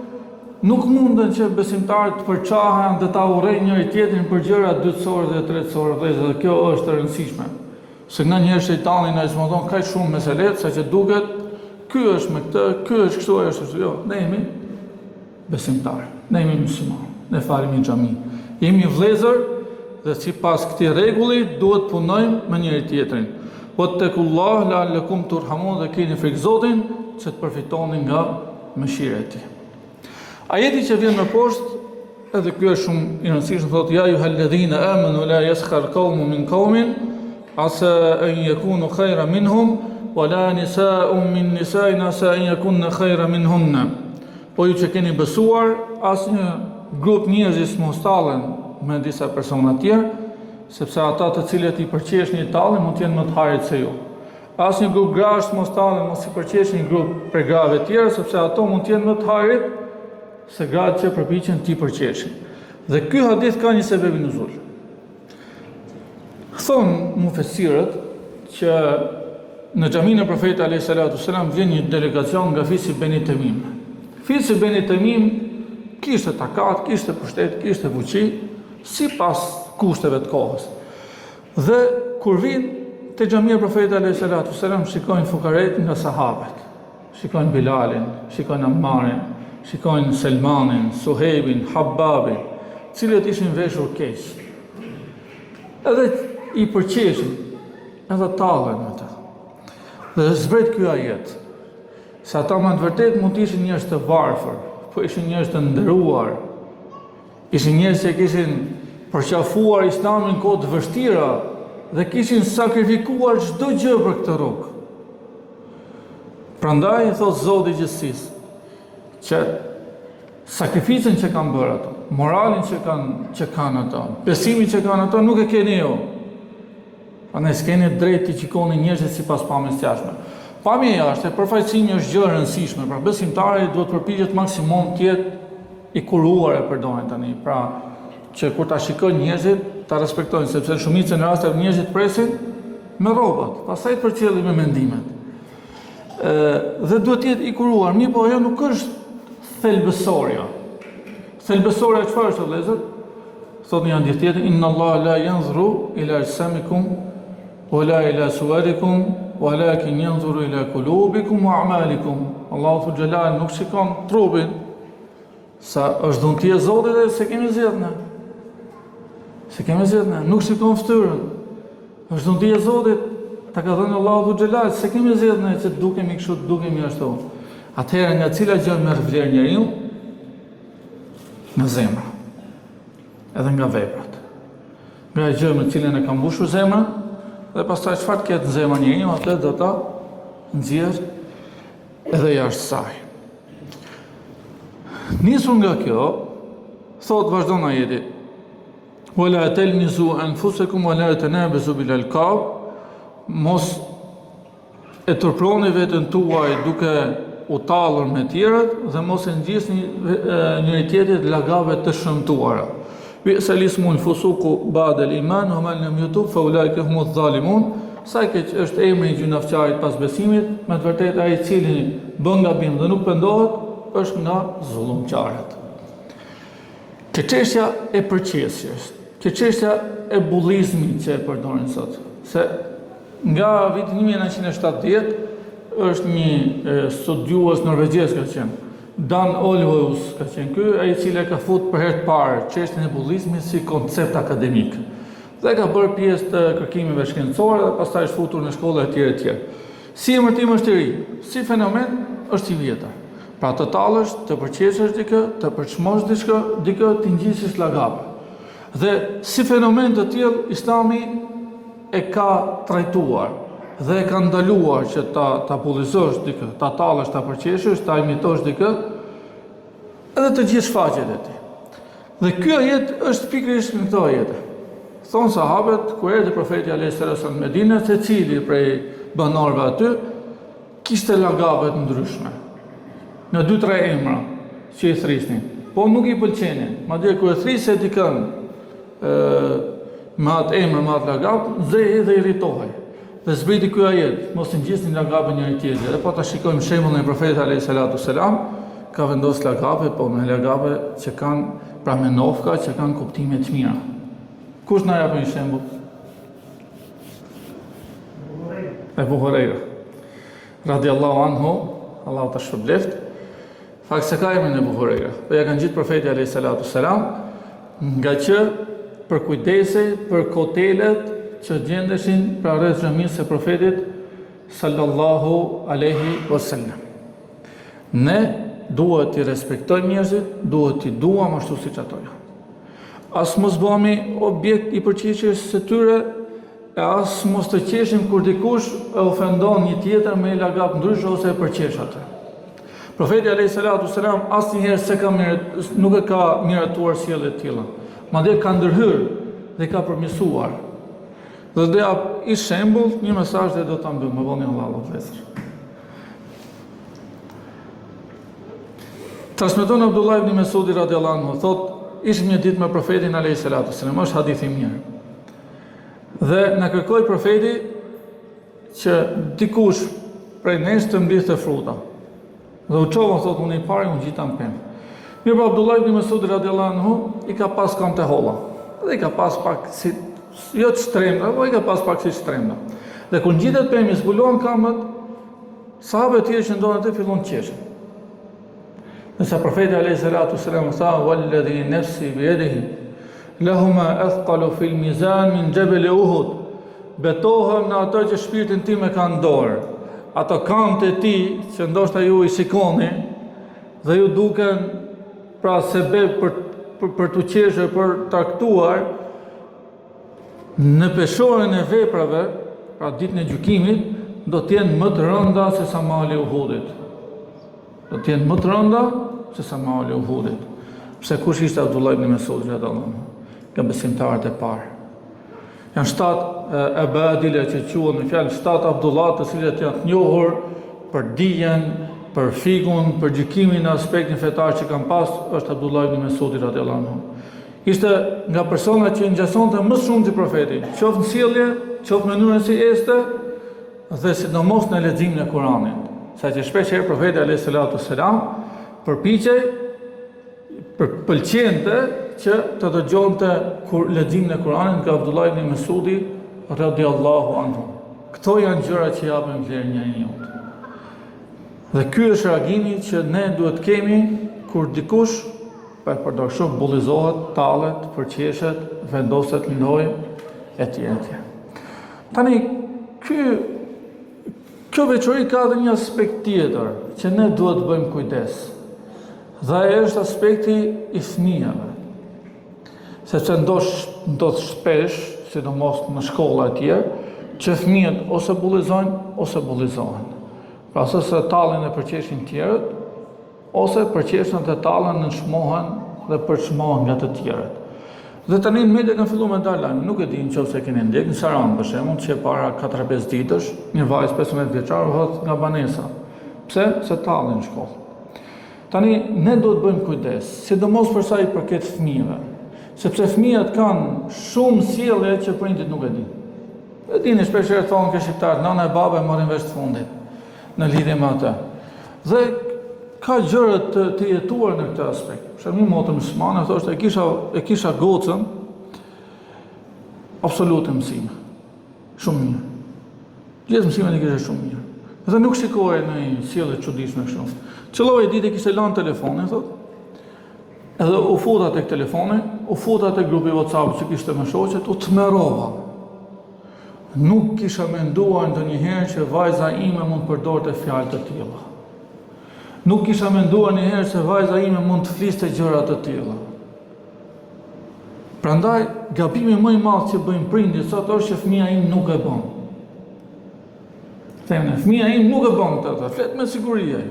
nuk munden që besimtarët të përçahen dhe ta urrejnë njëri tjetrin për gjëra dytësore dhe tretësore, dhe kjo është e rëndësishme. Se nga njerë shejtani na zmodon kaq shumë meselet, sa që duket ky është me këtë, ky është kështu, është kështu. Jo, ne jemi besimtarë, ne jemi muslimanë, ne falim në xhami. Jemi vëllezër dhe sipas këtij rregulli duhet punojmë me njëri tjetrin. Wattaqullaha la'allakum turhamun, dhe keni frikë Zotin që të përfitoni nga mëshira e Tij. Ajeti që vjen më poshtë, edhe ky është shumë i rëndësishëm, thotë ja ayyuhalladhina amanu la yaskhar qaumun min qaumin asa an yakunu khayran minhum wala nisa'un min nisa'in asa an yakunna khayran minhunna. Po ju që keni besuar, asnjë grup njerëzish mos tallen me disa persona të tjerë, sepse ata të cilët i përqesh një tallje mund të jenë më të harit se ju. Asnjë grup grash mos tallen, mos i përqesh një grup për grave të tjera, sepse ato mund të jenë më të harit se gratë që përpiqen t'i përqeshin. Dhe ky hadith ka një sebeb nuzul. Thonë mufesirët që në xhaminë e profetit alayhis salatu selam vjen një delegacion nga fisi Beni Temim. Fisi Beni Temim kishte takat, kishte pushtet, kishte fuqi sipas kushteve të kohës. Dhe kur vinë te xhamia e profetit alayhis salatu selam, shikojnë fukaret nga sahabët. Shikojnë Bilalin, shikojnë Ammarin, shikojnë Selmanin, Suhejbin, Habbabin, cilët ishin veshur keq. Edhe i përqeshin, edhe tallen me ta. Dhe zbret ky ajet, se ata me të vërtet mund të ishin njerëz të varfër, po ishin njerëz të nderuar, ishin njerëz që kishin përqafuar Islamin kohë të vështira dhe kishin sakrifikuar çdo gjë për këtë rrugë. Prandaj thot Zoti i gjithësisë, që sakrificën që kanë bërë ato, moralin që kanë ato, besimin që kanë ato, nuk e keni ju. Prandaj s'keni drejt të gjikoni njerëzit sipas pamjes së jashtme. Pamja e jashtme, përfaqësimi është gjë e rëndësishme, pra besimtari duhet përpiqet maksimum të jetë i kuruar, e përdorin tani, pra që kur ta shikojnë njerëzit, ta respektojnë, sepse në shumicën e rasteve njerëzit presin me rrobat, pastaj të përcjellin me mendimet. Dhe duhet të jetë i kuruar, mirë po ajo nuk është thelbësorja. Thelbësorja çfarë është, vëllezër? thot një hadith tjetër, inna Allah la yanzuru ila ajsamikum wala ila suwarikum walakin yanzuru ila qulubikum wa a'malikum. Allahu xhalal nuk shikon trupin, sa është dhunti e Zotit dhe se kemi zgjedhur ne. Se kemi zgjedhur ne, nuk shikon fytyrën. Është dhunti e Zotit, ta ka dhënë Allahu xhalal, se kemi zgjedhur ne që dukemi kështu, dukemi ashtu. Atëherë nga cila gjë merr vlerë njeriu? Nga zemra. Edhe nga veprat. Nga gjë me cilën e ka mbushur zemra, dhe pastaj çfarë ketë në zemër njeriu, atë do ta nxjerr edhe jashtë saj. Nisur nga kjo, thot vazhdon ajeti: "Wala talmizu anfusakum wala tanabazu bil alqab", mos e turproni veten tuaj duke u tallur me tjerët dhe mos e ngjisni njëri tjetrit lagave të shëmtuara. Bi'sa lismul fusuqu ba'da al-iman wa man lam yatub fa ulaika humuz zalimun. Sa keq është emri i gjunafçarit pas besimit, me të vërtetë ai i cili bën gabim dhe nuk pendohet është nga zullumçarët. Kjo çështja e përqesjes, kjo çështja e bullizmit që e përdorin sot, se nga viti 1970 është një studiues norvegjez ka qenë, Dan Olweus ka qenë ky, ai i cili ka fut për herë të parë çështjen e bullizmit si koncept akademik. Dhe ka bërë pjesë të kërkimeve shkencore dhe pastaj është futur në shkolla e tjera e tjera. Si emërtim është i ri, si fenomen është i vjetër. Pra të tallësh, të përqesësh dikë, të përçmosh dikë, të ngjisësh lagave. Dhe si fenomen të tillë Islami e ka trajtuar dhe e ka ndaluar që ta bullizosh dikë, ta tallësh, ta përqesësh, ta imitosh dikë, edhe të gjithë shfaqjet e tij. Dhe ky ajet është pikërisht në këtë ajet. Thonë sahabët, kur erdhi profeti alayhis salam në Medinë, secili prej banorëve aty kishte lagave të ndryshme. Në 2-3 emra që i thrisnin, po nuk i pëlqenin. Madje kur e thrisë dikën me atë emër, me atë lagab, zëhej dhe irritohej. Dhe zbriti ky ajet, mos i ngjisni lagave njëri tjetrit. Dhe po ta shikojmë shembullin e profetit alayhis salam, ka vendosur lagave, po me lagave që kanë pra me nofka që kanë kuptime të mira. Kush na jap një shembull? Ebu Hurajra radiallahu anhu, Allahu ta shpërbleft, fakt se ka emrin Ebu Hurajra, po ja kanë gjitë profeti alayhis salam, nga që për kujdesej për kotelet që gjendeshin pra rreth xhamisë së profetit sallallahu alaihi wasallam. Ne duhet t'i respektojmë njerëzit, duhet t'i duam ashtu siç ato janë. As mos bëhemi objekt i përqeshjes së tyre, e as mos të qeshim kur dikush e ofendon një tjetër me lagap ndryshe ose e përqesh atë. Profeti alayhis salam asnjëherë nuk e ka miratuar sjellje të tilla. Madje ka ndërhyrë dhe ka përmirësuar. Dhe do jap i shembull një mesazh dhe do ta mbym, më voni Allahu vëllezër. Transmeton Abdullah ibn Mesudi radiallahu anhu, thotë, ishim një ditë me profetin alayhis salam, është hadith i mirë. Dhe na kërkoi profeti që dikush prej nesh të mblidhte fruta. Dhe u çova, thotë, unë i pari unë gjita në pemë. Mirë, pa Abdullah ibn Mesudi radiallahu anhu i ka pas kam të holla. Dhe i ka pas pak si jo të shtremta, po i ka pas pak si shtremta. Dhe kur ngjitet pemë, zbuluan kamët, sahabët e tjerë që ndonë atë fillon të qeshin. Nësa profeti alayhis salam tha, "Walladhi nafsi biyadihi, lahuma athqalu fil mizan min jabal Uhud." Betohem në ato që shpirtin tim e ka në dorë. Ato kamët e tij që ndoshta ju i shikoni dhe ju duken pra sebeb për të qeshur, për traktuar në peshorën e veprave, pra ditën e gjykimit, do të jenë më të rënda se sa mali i Uhudit. Do të jenë më të rënda se sa mali i Uhudit. Pse kush ishte Abdullah ibn Mesudi radhiyallahu anhu? Nga besimtarët e parë. Janë 7 abadile që quhen në fjalë 7 Abdullah, të cilët janë të njohur për dijen, për fikun, për gjykimin në aspektin fetar që kanë pas, është Abdullah ibn Mesudi radhiyallahu anhu. Ishte nga persona që ngjasonte më shumë ti profetin, qoftë në sjellje, qoftë në mënyrën si este, dhe sidomos në leximin e Kuranit. Saqë shpeshherë profeti alayhis salam përpiqej pëlqente që të dëgjonte kur leximin e Kuranit nga Abdullah ibn Mesudi radiallahu anhu. Këto janë gjëra që japin vlerë njeriut. Dhe ky është reagimi që ne duhet kemi kur dikush pa e përdor shumë bullizohet, tallet, përqeshet, vendoset lojë etj. Tani kjo veçori ka edhe një aspekt tjetër që ne duhet të bëjmë kujdes. Dhe është aspekti i fëmijëve. Sepse ndodh shpesh, sidomos në shkolla e tjerë, që fëmijët ose bullizojnë ose bullizohen. Pra ose tallin e përqeshin tjerët, ose përqeshin dhe tallin në shmohen dhe përçmohen nga të tjerët. Dhe tani në media kanë filluar me dalë lajme, nuk e di nëse keni ndjek, në Saranë për shembull, që para 4-5 ditësh, një vajzë 15 vjeçare vëhet nga banesa. Pse? Se tallin në shkollë. Tani ne duhet bëjmë kujdes, sidomos për sa i përket fëmijëve, sepse fëmijët kanë shumë sjellje që prindit nuk e dinë. E dini shpesh herë thonë ke shqiptarët, nana e baba e marrin vesh të fundit në lidhje me atë. Dhe ka gjëra të jetuar në këtë aspekt. Për shembull, motra muslimane thoshte e kisha gocën absolute mësime. Shumë mirë. Gjithë mësimet i kisha shumë mirë. Dhe nuk shikohej në një sjellje çuditshme kështu. Qëlloj ditë kishte lënë telefonin, thotë. Edhe u futa tek telefoni, u futa tek grupi WhatsApp që kishte me shoqet, u tmerrova. Nuk kisha menduar ndonjëherë që vajza ime mund të përdorte fjalë të tilla. Nuk kisha menduar njëherë se vajza ime mund të fliste gjëra të tilla. Prandaj, gabimi më i madh që bëjnë prindit sot është që fëmia im nuk e bën. Themne, fëmia im nuk e bën këtë, flet me siguri ai.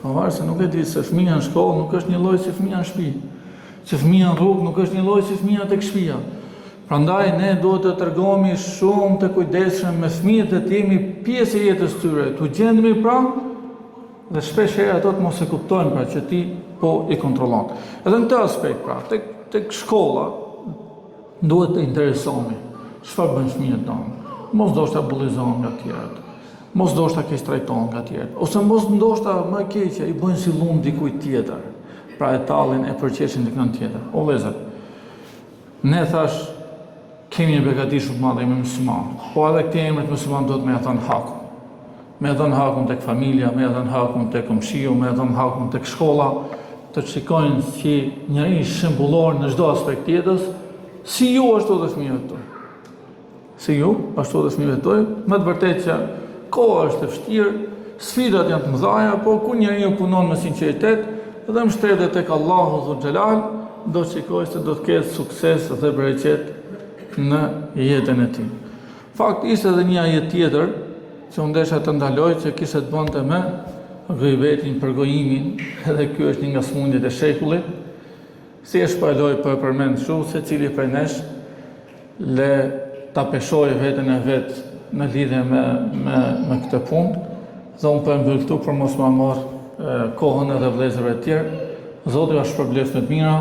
Pavarë se nuk e di se fëmia në shkollë nuk është një lloj si fëmia në shtëpi. Që fëmia në rrugë nuk është një lloj si fëmia tek shtëpia. Prandaj ne duhet të tregohemi shumë të kujdesshëm me fëmijët e jemi pjesë e jetës tyre. Tu gjendemi pranë dhe shpesh herë ato të mos e kuptojnë pra që ti po i kontrollon. Edhe në këtë aspekt pra, tek shkolla duhet të interesohemi. Çfarë bën fëmijët tonë? Mos ndoshta bullizohen nga të tjerët. Mos ndoshta keq trajtohen nga të tjerët. Ose mos ndoshta më keq i bëjnë si lum dikujt tjetër. Pra e tallin e përqeshin dikën tjetër. O vëllezër. Ne thash kemi një begati shumë madhe me musliman. Po edhe këti emrit musliman do të me e thënë hakun. Me e thënë hakun tek familja, me e thënë hakun tek komshiu, me e thënë hakun tek shkolla, të shikojnë si njëri shembullor në çdo aspekt jetës, si ju ashtu dhe fëmijëve tuaj. Si ju, ashtu dhe fëmijëve tuaj, me të vërtetë që koha është e vështirë, sfidat janë të mëdha, por kur njeriu punon me sinqeritet dhe mbështetet tek Allahu Dhul Xhelal, do të shikojë se do të ketë sukses dhe bereqet në jetën e tij. Fakt ishte edhe një ajet tjetër që unë desha të ndaloj që kishte të bënte me gëjbetin, përgojimin, edhe ky është një nga smundjet e shekullit. Si e shpalloj përmend shumë se cili prej nesh le ta peshoj veten e vet në lidhje me këtë punë. Dhe unë për mbyll këtu për mos ma marr kohën edhe vëllezërve të tjerë. Zoti ju shpërbleft me të mira.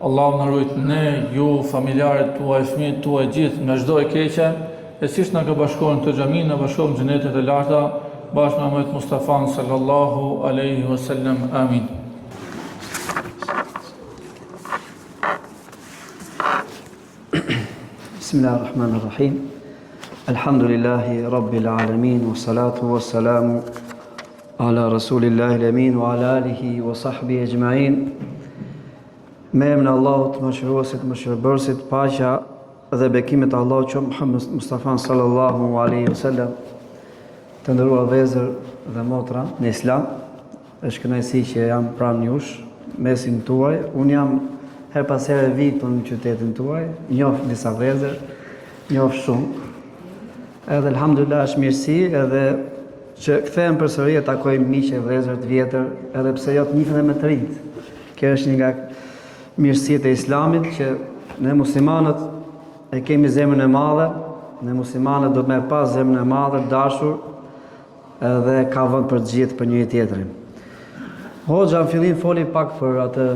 Allah në rujt ne, ju, familjarët tuaj, fëmijët tuaj gjithë nga çdo e keqe, e siç na ka bashkuar në këtë xhami, na bashkon në xhenetet e larta, bashkë me Muhammed Mustafan sallallahu alaihi wasallam. Amin. Bismillahirrahmanirrahim. Alhamdulillahi rabbil alamin wa salatu wa salamu ala rasulillahi al-amin wa ala alihi wa sahbihi ajma'in. Me emrin e Allahut, mëshiruesit, mëshirbërësit, paqja dhe bekimet e Allahut që Muhammed Mustafa sallallahu alaihi wasallam. Të nderuar vëllezër dhe motra në Islam, është kënaqësi që jam pranë jush, mesin tuaj. Unë jam her pas here vitur në qytetin tuaj, njoh disa vëllezër, njoh shumë. Edhe alhamdulillah është mirësi edhe që kthehem përsëri e takoj miqë vëllezër të vjetër, edhe pse jo të njihen me të rinj. Kjo është një nga mirësitë e Islamit që ne muslimanët e kemi zemrën e madhe, ne muslimanët do të me pas zemrën e madhe, dashur, edhe ka vënd për të gjithë për njëri tjetrin. Hoxha në fillim foli pak për atë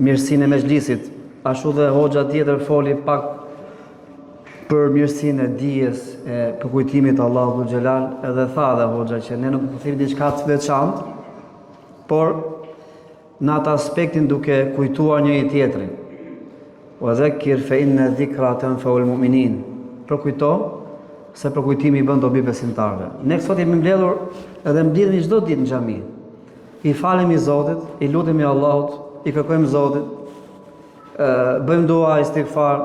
mirësinë e mexhlisit, ashtu dhe hoxha tjetër foli pak për mirësinë e dijes e përkujtimit të Allahut Dhul Xhelal, edhe tha dhe hoxha që ne nuk do të themi diçka të veçantë, por në atë aspektin duke kujtuar njëri tjetrin. wa dhakkir fa inna dhikra tanfa'ul mu'minin. Përkujto, se përkujtimi i bën dobi besimtarëve. Ne sot jemi mbledhur edhe mbledhemi çdo ditë në xhami. I falemi Zotit, i lutemi Allahut, i kërkojmë Zotit, bëjmë dua, istighfar,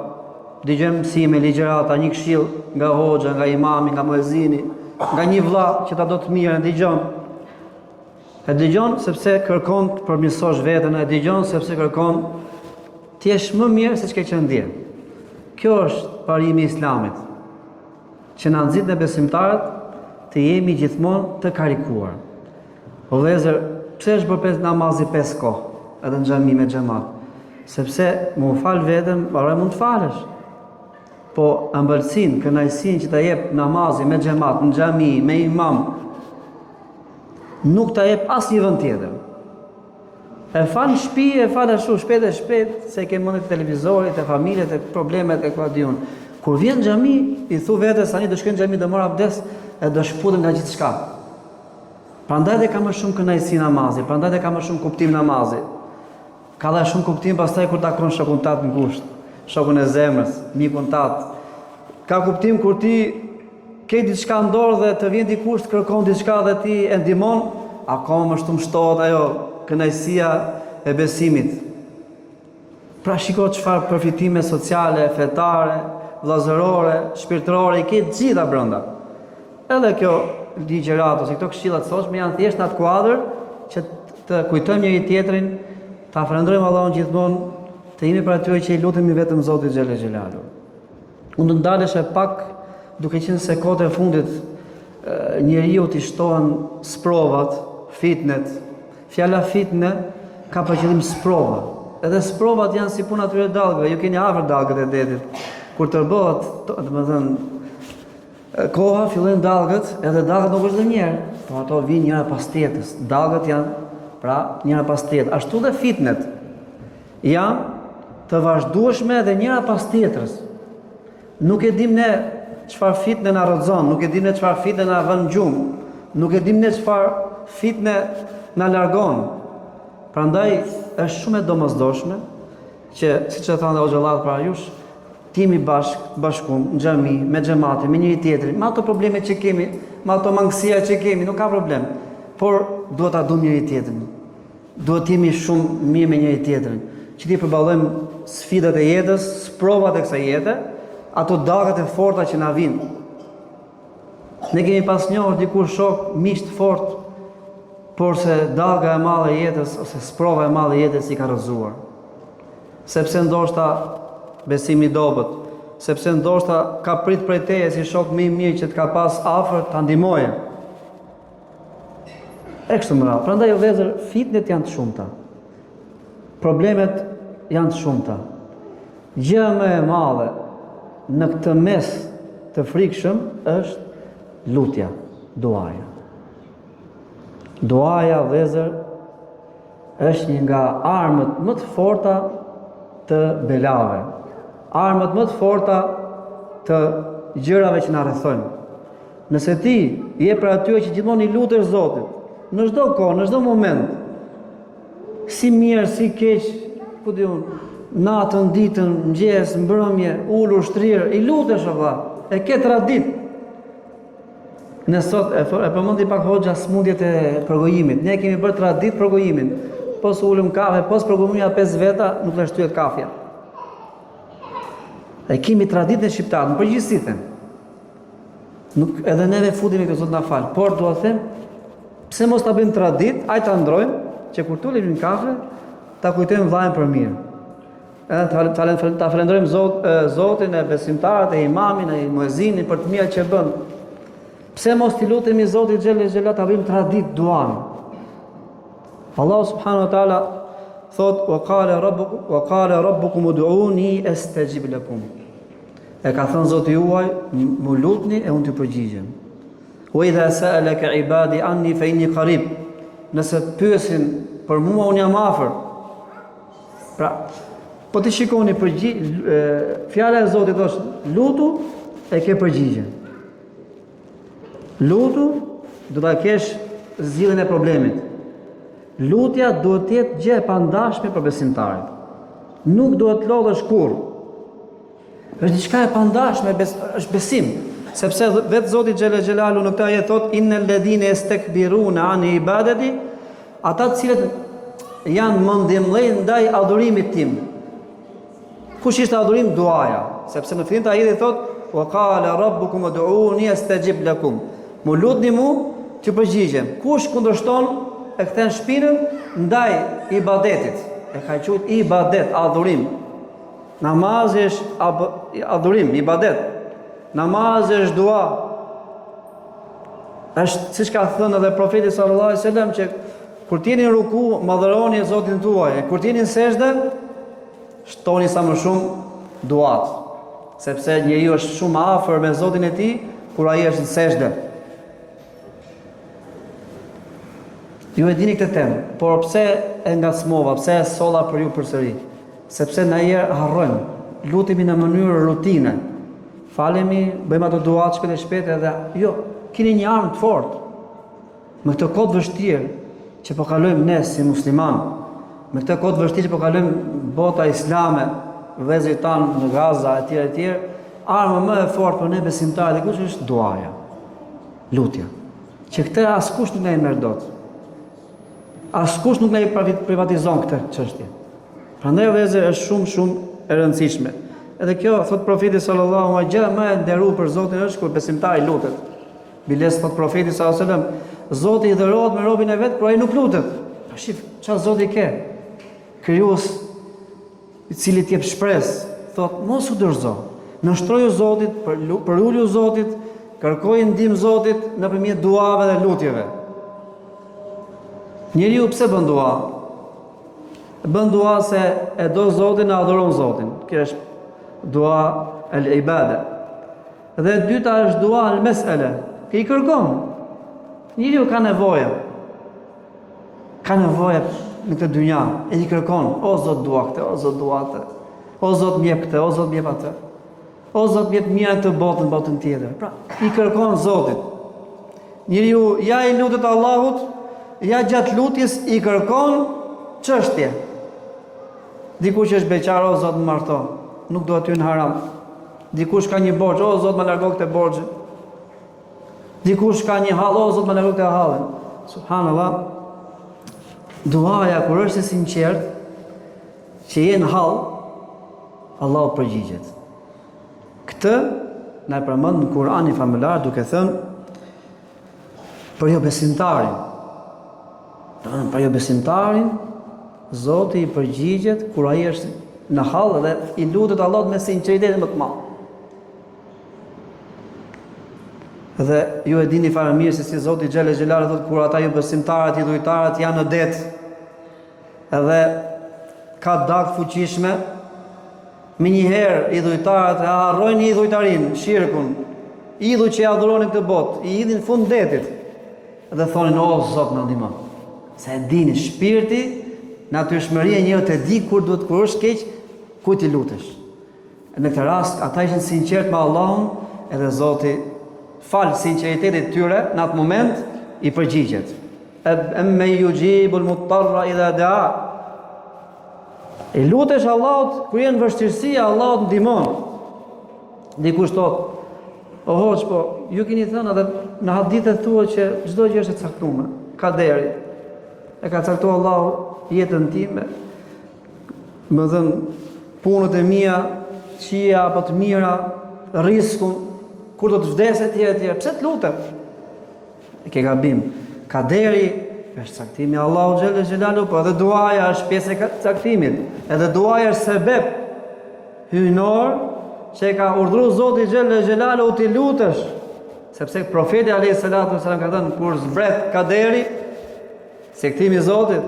dëgjojmë mësime, ligjërata, një këshill nga hoxha, nga imami, nga muezini, nga një vëlla që ta do të mirën, dëgjon. E dëgjon sepse kërkon të përmirësosh veten, e dëgjon sepse kërkon të jesh më mirë se ç'ke qenë dje. Kjo është parimi i Islamit, që na nxit në besimtarët të jemi gjithmonë të karikuar. O vëllezër, pse është bërë namazi 5 kohë, edhe në xhami me xhamat? Sepse më fal vetëm, para mund të falesh. Po ëmbëlsinë, kënaqësinë që ta jep namazi me xhamat, në xhami, me imam, nuk ta jep asnjë vend tjetër. E fal në shtëpi, e fal ashtu shpejt e shpejt, se ke mendje të televizorit, e familjet, e problemet e kuadiun. Kur vjen në xhami, i thu vetes tani do shkoj në xhami, do marr abdes e do shputem nga gjithçka. Prandaj dhe ka më shumë kënaqësi namazi, prandaj dhe ka më shumë kuptim namazi. Ka dhe shumë kuptim pastaj kur takon shokun tat në ngushtë, shokun e zemrës, mikun tat. Ka kuptim kur ti ke diçka në dorë dhe të vjen dikush të kërkon diçka dhe ti e ndihmon, akoma më shumë shtohet ajo kënaqësia e besimit. Pra shiko çfarë përfitime sociale, fetare, vllazërore, shpirtërore i ke gjitha brenda. Edhe kjo ligjërat ose këto këshilla të sotshme janë thjesht në atë kuadër që të kujtojmë njëri tjetrin, ta falenderojmë Allahun gjithmonë, të jemi për atyre që i lutemi vetëm Zotit xhelel xhelalu. Unë do ndalesha pak duke qenë se kohët e fundit njeriu t'i shtohen sprovat, fitnet. Fjala fitne ka për qëllim sprova. Edhe sprovat janë si puna atyre dallgëve, ju keni afër dallgët e detit. Kur tërbohet, domethënë koha fillojnë dallgët, edhe dallgët nuk është ndonjëherë, por ato vijnë njëra pas tjetrës. Dallgët janë pra njëra pas tjetrës. Ashtu dhe fitnet janë të vazhdueshme dhe njëra pas tjetrës. Nuk e dim ne çfarë fitne na rrezon, nuk e dim ne çfarë fitne na vën gjumë, nuk e dim ne çfarë fitne na largon. Prandaj është shumë e domosdoshme që, siç e thanë xhallat para jush, timi bashkum, në xhami, me xhamate, me njëri tjetrin, me ato probleme që kemi, me ato mangësia që kemi, nuk ka problem. Por duhet ta duam njëri tjetrin. Duhet të jemi shumë mirë me njëri tjetrin, që ti përballojmë sfidat e jetës, provat e kësaj jete, ato dallgat e forta që na vijnë. Ne kemi pas njohur dikur shok miq të fortë, por se dallga e madhe e jetës ose sprova e madhe e jetës i ka rrëzuar. Sepse ndoshta besimi i dobët, sepse ndoshta ka prit prej teje si shok më i mirë që të ka pas afër ta ndihmoje. E kështu me radhë. Prandaj o vëllezër, fitnet janë të shumta. Problemet janë të shumta. Gjëja më e madhe në këtë mes të frikshëm është lutja, duaja. Duaja, vëllezër, është një nga armët më të forta të belave, armët më të forta të gjërave që na rrethojnë. Nëse ti je për atyre që gjithmonë i lutesh Zotit, në çdo kohë, në çdo moment, si mirë, si keq, ku di unë, natën, ditën, mëngjes, mbrëmje, ulur, shtrirë, i lutesh valla, e ke tradit. Ne sot e përmendi pak hoxha smundjet e përgojimit. Ne kemi bërë tradit përgojimin. Pos ulëm kafe, pos përgojimja 5 veta, nuk le shtyhet kafja. E kemi traditën e shqiptarët, në përgjithësi them. Nuk edhe neve futemi këtë Zot na fal, por dua të them, pse mos ta bëjmë tradit, ai ta ndrojmë që kur tulim në kafe, ta kujtojmë vllajën për mirë. Edhe ta falenderojmë Zotin, e besimtarët, e imamin, e muezinin për të mira që bën. Pse mos t'i lutemi Zotit xhelel xhelal ta bëjmë tradit duan. Allah subhanahu wa taala thot wa qala rabbukum ud'uni astajib lakum. E ka thënë Zoti juaj, më lutni e unë t'ju përgjigjem. Wa idha sa'alaka ibadi anni fa inni qarib. Nëse pyesin për mua, unë jam afër. Pra, po të shikoni fjala e Zotit është lutu e ke përgjigjen. Lutu do ta kesh zgjidhjen e problemit. Lutja duhet të jetë gjë e pandashme për besimtarin. Nuk duhet lodhesh kurrë. Është diçka e pandashme, është besim. Sepse vetë Zoti Xhelel Xhelalu në këtë ajet thot innal ladhina yastakbiruna an ibadati, ata të cilët janë mendimllë ndaj adhurimit tim. Kush ishte adhurim? Duaja. Sepse në fillim të ajetit thot wa qala rabbukum ud'uni astajib lakum. Mu lutni mu që përgjigjem. Kush kundërshton e kthen shpinën ndaj ibadetit. E ka quajtur ibadet, adhurim. Namazi është adhurim, ibadet. Namazi është dua. Është siç ka thënë edhe profeti sallallahu alajhi wasallam që kur t'jeni në ruku, madhëroni Zotin tuaj. Kur t'jeni në sejdë, shtoni sa më shumë duat. Sepse njeriu është shumë afër me Zotin e tij kur ai është në sejdë. Ju e dini këtë temë, por pse e ngacmova, pse e solla për ju përsëri? Sepse na harrojmë, lutemi në mënyrë rutine. Falemi, bëjmë ato duat shpejt e shpejt edhe jo, keni një armë të fortë. Me këtë kohë vështirë që po kalojmë ne si musliman, me këtë kohë vështirë që po kalojmë bota islame, vëllezërit tanë në Gaza etj, arma më e fortë për ne besimtarë kush është duaja. Lutja. Që këtë askush nuk na i merr dot. Askush nuk na i privatizon këtë çështje. Prandaj vëllezër është shumë e rëndësishme. Edhe kjo thot profeti sallallahu alaihi wasallam, më e nderuar për Zotin është kur besimtari lutet. Biles thot profeti sallallahu alaihi wasallam, Zoti i dhërohet me robën e vet, por ai nuk lutet. Shif, çfarë Zoti ke? Krijues i cili të jep shpresë, thot mos u dorëzo. Nënshtroju Zotit, për ulju Zotit, kërkoj ndihmë Zotit nëpërmjet duave dhe lutjeve. Njeriu pse bën dua? Bën dua se e do Zotin, e adhuron Zotin. Kjo është dua el-ibada. Dhe e dyta është dua el-mes'ala. Kë i kërkon. Njeriu ka nevojë. Ka nevojë në këtë dynja, e i kërkon, o Zot dua këtë, o Zot dua atë. O Zot më jep këtë, o Zot më jep atë. O Zot më jep mirë të botën tjetër. Pra, i kërkon Zotit. Njeriu ja i lutet Allahut, ja gjatë lutjes i kërkon çështje. Dikush është beqar, o Zot më marto, nuk do aty në haram. Dikush ka një borxh, o Zot më largo këtë borxhin. Dikush ka një hall, o Zot më largo këtë hallin. Subhanallah. Duaja kur është e sinqert, që je në hall, Allahu përgjigjet. Këtë na e përmend në Kur'anin famullar duke thënë për jo besimtarin. Për jo besimtarin, Zoti i përgjigjet kur ai është në hall dhe i lutet Allahut me sinqeritet më të madh. Dhe ju e dini fare mirë se si Zoti Xhelel Xhelalu thotë kur ata jo besimtarët, i dhujtarët janë në det, edhe ka dakë fuqishme, me njëherë i dhujtarët e harrojnë i dhujtarin, shirkun, idhuj që i adhuronin këtë botë, i idhin fund detit, dhe thonin, o Zot na ndihmo. Se e dini shpirti, natyrshmëria njëu të di kur është keq, ku ti lutesh. Në këtë rast ata ishin sinqert me Allahun, edhe Zoti fal sinqeritetit tyre në atë moment i përgjigjet. Amma yujibul mutarra idha daa. E lutesh Allahut kur janë vështirësi, Allahu ndihmon. Dikush thot, o hoç, po ju keni thënë edhe në hadithe thuhet që çdo gjë është e caktuar, ka deri. E ka caktuar Allahu jetën time, më dhën punët e mia, qia apo të mira, riskun, kur do të vdes etj. Pse të lutem? E ke gabim. Kaderi është caktimi i Allahu Xhelel Xhelalu, po edhe duaja është pjesë e caktimit. Edhe duaja është sebeb hyjnor që ka urdhëruar Zoti Xhelel Xhelalu ti lutesh, sepse profeti alayhis salatu wasalam ka thënë kur zbret kaderi, caktimi i Zotit,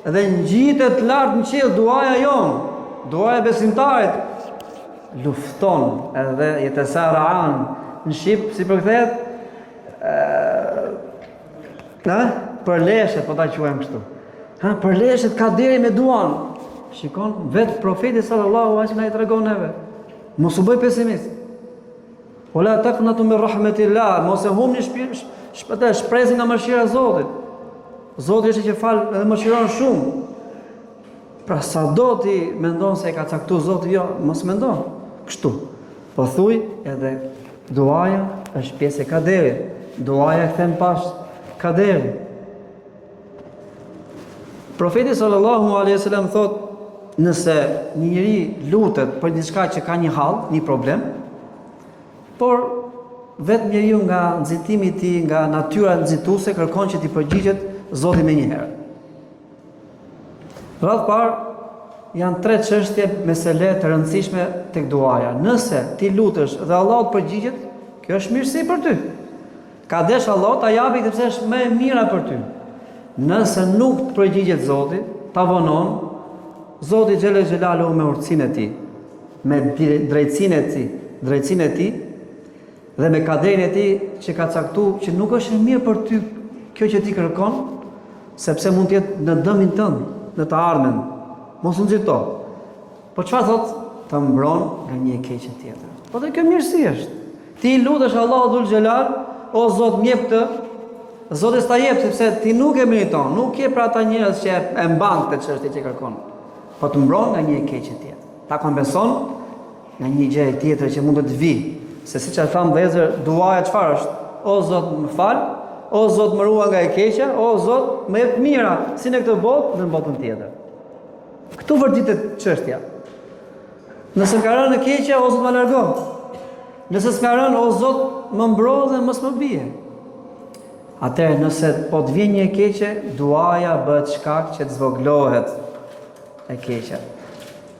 edhe ngjitet lart në qiell duaja jon, duaja e besimtarit lufton edhe jetesaraan në shqip si përkthehet përleshet, po ta quajmë kështu. Përleshet kaderi me duan. Shikon vetë profeti sallallahu alaihi wasallam i tregon neve. Mos u bëj pesimist. Wala taqnatu min rahmatillah, mos e humni shpresën nga mëshira e Zotit. Zoti është që fal dhe mëshiron shumë. Pra sa do ti mendon se e ka caktuar Zoti, jo, mos mendon kështu. Po thuj edhe duaja është pjesë e kaderit. Duaja e kthen pas kaderit. Profeti sallallahu alaihi wasallam thot, nëse një njeri lutet për diçka që ka një hall, një problem, por vetë njeriu nga nxitimi i tij, nga natyra nxituese kërkon që t'i përgjigjet Zotit më një herë. Radh parë janë 3 çështje mesele të rëndësishme tek duaja. Nëse ti lutesh dhe Allahu të përgjigjet, kjo është mirësi për ty. Ka desh Allahu ta japi sepse është më e mira për ty. Nëse nuk të përgjigjet Zoti, ta vonon Zoti xhelel xhelalu me urtësinë e tij, me drejtsinë e tij dhe me kaderin e tij që ka caktuar që nuk është e mirë për ty kjo që ti kërkon, sepse mund të jetë në dëmin tënd, në të ardhmen. Mos u nxito. Po çfarë thot? Të mbron nga një e keqe tjetër. Po dhe kjo mirësi është. Ti lutesh Allahu dhul xhelal, o Zot mjep këtë, Zoti s'ta jep sepse ti nuk e meriton, nuk je për ata njerëz që e mban këtë çështje që kërkon. Po të mbron nga një e keqe tjetër. Ta kompenson nga një gjë tjetër që mund të vi. Se siç e tham vëllezër, duaja çfarë është? O Zot më fal, o Zot më ruaj nga e keqja, o Zot më jep mira, si në këtë botë dhe në botën tjetër. Këtu vërtetet çështja. Nëse ka rënë në keqja, o Zot më largo. Nëse s'ka rënë, o Zot më mbro dhe mos më bie. Atëherë nëse po të vjen një e keqe, duaja bëhet shkak që të zvoglohet e keqja.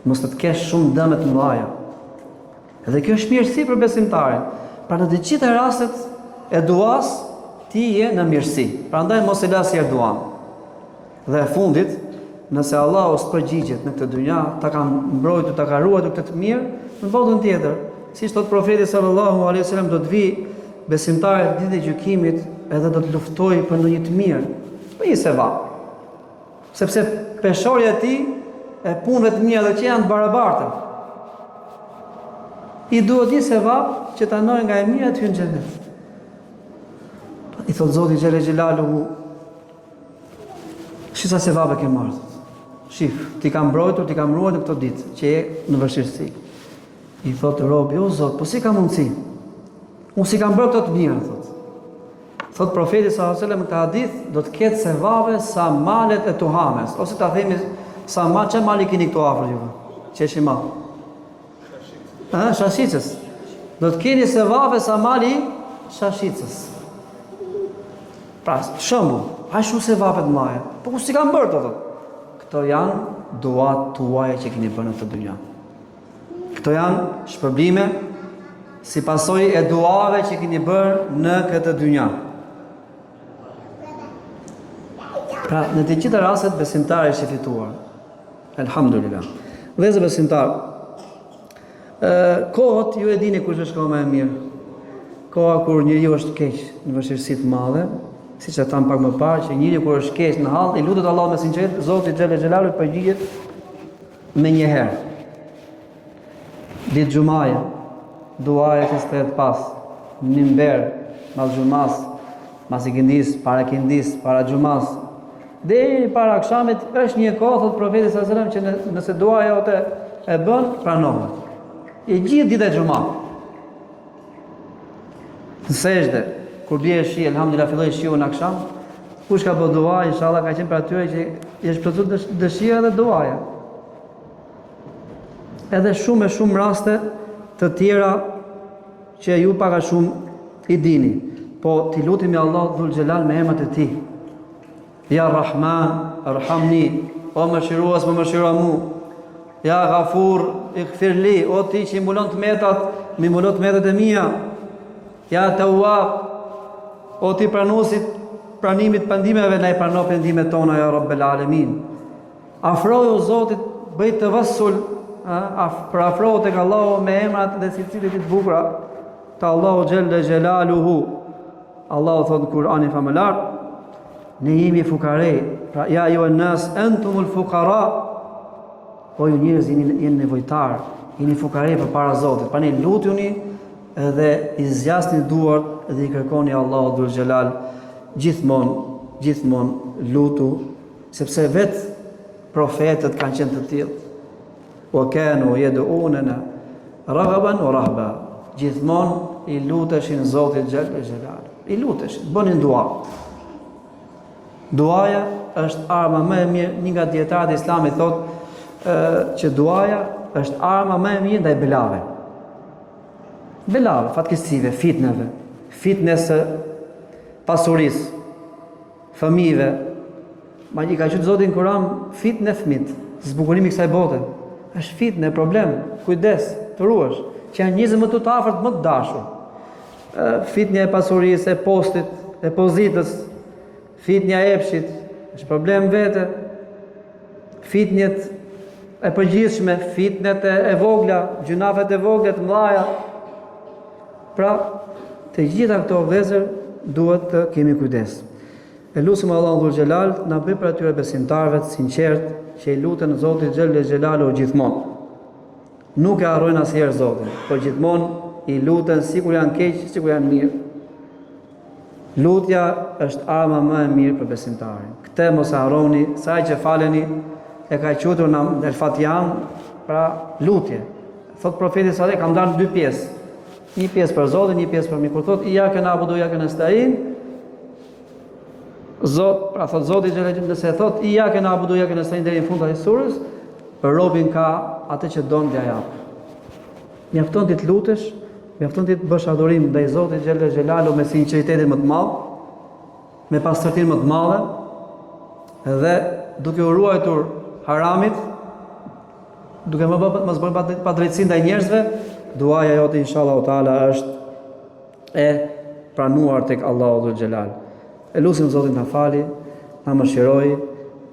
Mos të kesh shumë dëme të mëdha. Dhe kjo është mirësi për besimtarin. Pra në të gjitha rastet e duas ti je në mirësi. Prandaj mos e lasë duan. Dhe e fundit, nëse Allahu s'përgjigjet në këtë dynja, ta ka mbrojtur, ta ka ruajtur këtë të mirë në botën tjetër. Siç thot profeti sallallahu alaihi wasallam, do të vi besimtarët ditën e gjykimit edhe do të luftoj për ndonjë të mirë, për një sevap. Sepse peshorja e tij e punëve të mira dhe që janë të barabarta. I duhet një sevap që ta ndonjë nga e mira të hyjë në xhenet. I thot Zoti xhelel xhelaluhu, shisa sevape ke marrë. Shif, ti kam mbrojtur, ti kam ruajtur këto ditë që je në vështirësi. I thot robi, o Zot, po si ka mundësi? Unë si kam bërë këto të mira, thot. Thot profeti sallallahu alajhi wasallam, këtë hadith do të ketë sevape sa malet e tuhames, ose ta themi sa mal, çe mali keni këtu afër juve? Çeshi mal. Shashicës. Do të keni sevape sa mali shashicës. Pra, shembull, ai shumë sevape të mëdha. Po ku si kam bërë to thot? Këto janë duat tuaja që keni bërë në këtë dynjë. Këto janë shpërblime si pasojë e duave që keni bërë në këtë dynjë. Pra, në të gjitha rastet besimtari është i fituar. Elhamdulillah. Vëllezër besimtar, kohët ju e dini kush është koha më e mirë. Koha kur njeriu është keq, në vështirësi të mëdha, siç e tham pak më parë, që njeriu kur është keq në hall, i lutet Allahut me sinqeritet, Zoti xhelel xhelalu përgjigjet me një herë. Ditë xumaja, duaja që s'tet pas, minber, mas xumas, mas ikindis, para kindis, para xumas, deri para akşamit është një kohë, thot profeti sallallahu alajhi wasallam, që nëse duaja jote e bën, pranohet. E gjithë ditë e xumat. Në sejdë, kur bie shi, elhamdulillah filloi shiu në akşam, kush ka bë dua, inshallah ka qenë për atyre që i është plotësuar dëshira dhe duaja. Edhe shumë e shumë raste të tjera që ju pak a shumë i dini. Po ti lutemi Allah dhul xhelal me emrat e tij. Ja Rahman, Arhamni, o mëshirues, më mëshiro mu. Ja Ghafur, ighfirli, o ti që i mbulon të metat, më mbulon të metat e mia. Ja Tawwab, o ti pranuesit pranimit pendimeve, na i prano pendimet tona ja Rabbel Alamin. Afroju Zotit, bëj tawassul, për afrohu tek Allahu me emrat dhe cilësitë të bukura të Allahu xhelle xhelaluhu. Allahu thot në Kur'anin famëlar, ne jemi fukarej, pra ja ju an-nas antumul fuqara, o ju njerëz jeni nevojtar, jeni fukarej përpara Zotit. Prandaj lutuni dhe i zgjasni duart dhe i kërkoni Allahu dhul xhelal gjithmonë lutu, sepse vetë profetët kanë qenë të tillë. Wa kanu yad'unana raghaban wa rahba. Gjithmonë i luteshin Zotit xhel xhelal. I luteshin, bënin dua. Duaja është arma më e mirë, një nga dietarët e Islamit thotë që duaja është arma më e mirë ndaj belave. Belave, fatkeqësive, fitneve, fitnes pasurisë, fëmijëve. Madje ka thënë Zoti në Kur'an, fitnë fëmit, zbukurimi i kësaj bote. Është fitnë, problem, kujdes, të ruash, që janë njerëz më të afërt, më të dashur. Fitnja e pasurisë, e postit, e pozitës, fitnja e epshit, është problem vete. Fitnjet e përgjithshme, fitnet e vogla, gjunafet e vogla të mëdha. Pra, të gjitha këto vëllezër duhet të kemi kujdes. E lutim Allahun Dhul Xhelal na bëj për atyre besimtarëve të sinqert që i luten Zotit Xhel Xhelalu gjithmonë. Nuk e harrojnë asnjëherë Zotin, por gjithmonë i luten sikur janë keq, sikur janë mirë. Lutja është arma më e mirë për besimtarin. Këtë mos e harroni, sa që faleni e ka quajtur në El Fatihan, pra lutje. Thot profeti sallallahu alajhi wasallam ka ndarë në dy pjesë. Një pjesë për Zotin, një pjesë për mi. Kur thot iyyaka na'budu wa iyyaka nasta'in, Zot, pra thot Zoti xhela xhela, nëse e thot iyyaka na'budu wa iyyaka nasta'in deri në fund të surës, robin ka atë që don t'ia jap. Mjafton ti të lutesh, mjafton ti të bësh adhurim ndaj Zotit xhela xhelalu me sinqeritetin më të madh, me pastërtinë më të madhe, dhe duke u ruajtur haramit, duke mos bërë padrejtësi ndaj njerëzve, duaja jote inshallah taala është e pranuar tek Allahu Dhul Xhelal. E lutim Zotin na fali, na mëshiroj,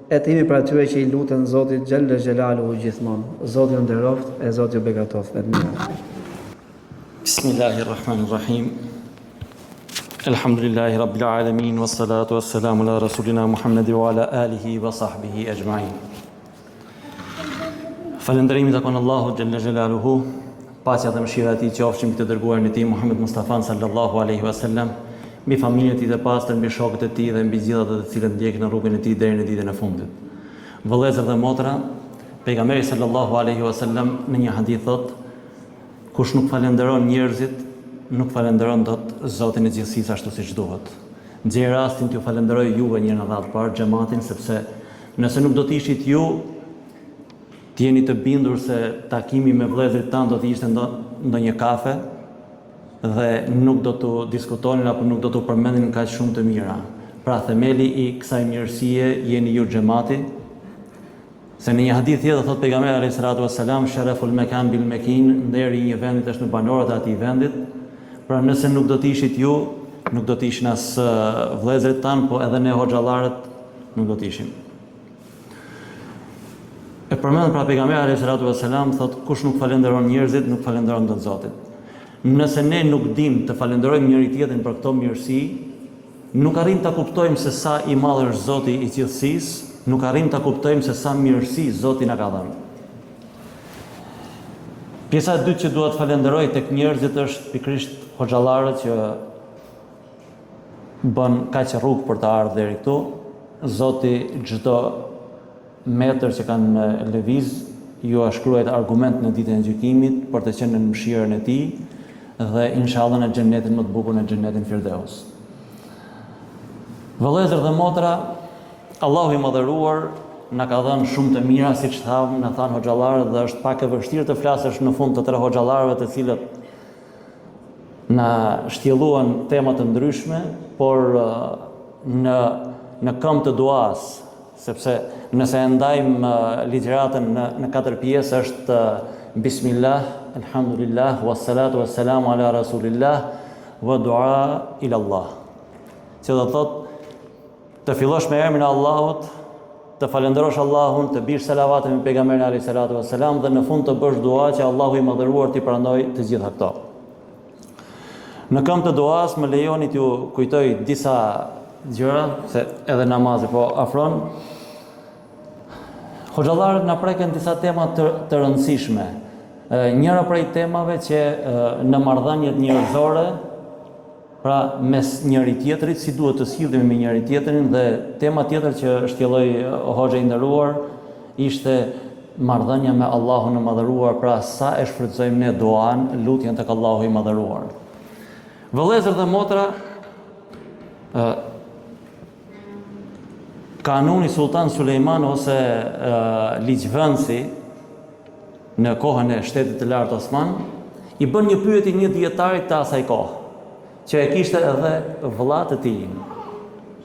e të jemi për atyre që i luten Zotit Xhel Xhelalu gjithmonë. Zoti ju nderoft, e Zoti ju begatoft me të mirë. Bismillahirrahmanirrahim. Alhamdulillahi rabbil alamin wassalatu wassalamu ala rasulina Muhammedi wa ala alihi wa sahbihi ajma'in. Falënderimi takon Allahu Xhel Xhelaluhu, paqja dhe mëshira e tij qofshin mbi të dërguarin e tij Muhammed Mustafa sallallahu alaihi wasallam, mbi familjen e tij të pastër, mbi shokët e tij dhe mbi gjithë të cilët ndjekin në rrugën e tij deri në ditën e fundit. Vëllezër dhe motra, pejgamberi sallallahu alaihi wasallam në një hadith thotë: kush nuk falenderon njerëzit, nuk falenderon dot Zotin e gjithësisë ashtu siç duhet. Nxjerr rastin t'ju falenderoj juve një radhë parë xhamatin, sepse nëse nuk do të ishit ju, të jeni të bindur se takimi me vëllezërit tanë do të ishte ndonjë kafe dhe nuk do të diskutonin apo nuk do të përmendin kaq shumë të mira. Pra themeli i kësaj mirësie jeni ju xhamati. Se në një hadith tjetër thot pejgamberi alayhis salatu wassalam, sharaful makan bil makin, nderi i një vendit është në banorët e atij vendit. Pra nëse nuk do të ishit ju, nuk do të ishin as vëllezërit tan, po edhe ne hoxhallarët nuk do të ishim. E përmend pra pejgamberi alayhis salatu wassalam thot kush nuk falenderon njerëzit, nuk falenderon dot Zotin. Nëse ne nuk dim të falenderojmë njëri tjetrin për këto mirësi, nuk arrim ta kuptojmë se sa i madh është Zoti i gjithësisë, nuk arrim ta kuptojmë se sa mirësi Zoti na ka dhënë. Pjesa e dytë që duhet falenderoj tek njerëzit është pikërisht hoxhallarët që bën kaq rrugë për të ardhur deri këtu. Zoti çdo metër që kanë lëviz ju shkruajt argument në ditën e gjykimit për të qenë në mëshirën e tij dhe inshallah në xhenetin më të bukur, në xhenetin Firdaus. Vëllezër dhe motra, Allahu i madhëruar na ka dhënë shumë të mira, siç thamë, na thanë hoxhallarët, dhe është pak e vështirë të flasësh në fund të 3 hoxhallarëve të cilët na shtjelluan tema të ndryshme, por në këmbë të duas, sepse nëse e ndajmë ligjëratën në 4 pjesë është Bismillah, Alhamdulillah, wassalatu wassalamu ala Rasulillah, wa dua ila Allah. Që do thotë të fillosh me emrin e Allahut, të falenderosh Allahun, të bish selavatën me pejgamberin alayhis salatu wassalam dhe në fund të bësh dua që Allahu i madhëruar t'i pranojë të gjitha këto. Në këmbë të duas më lejoni t'ju kujtoj disa gjëra, se edhe namazi po afron. Hoxhallarët na preken disa tema të rëndësishme. Njëra prej temave që në marrëdhëniet njerëzore, pra mes njëri tjetrit, si duhet të sillemi me njëri tjetrin, dhe tema tjetër që shtjelloi hoxha i nderuar ishte marrëdhënia me Allahun e Madhëruar, pra sa e shfrytëzojmë ne duan, lutjen tek Allahu i Madhëruar. Vëllezër dhe motra, kanuni Sultan Sulejman ose ligjvënësi në kohën e Shtetit të Lartë Osman i bën një pyetje një dietarit të asaj kohë, që e kishte edhe vëlla të tij,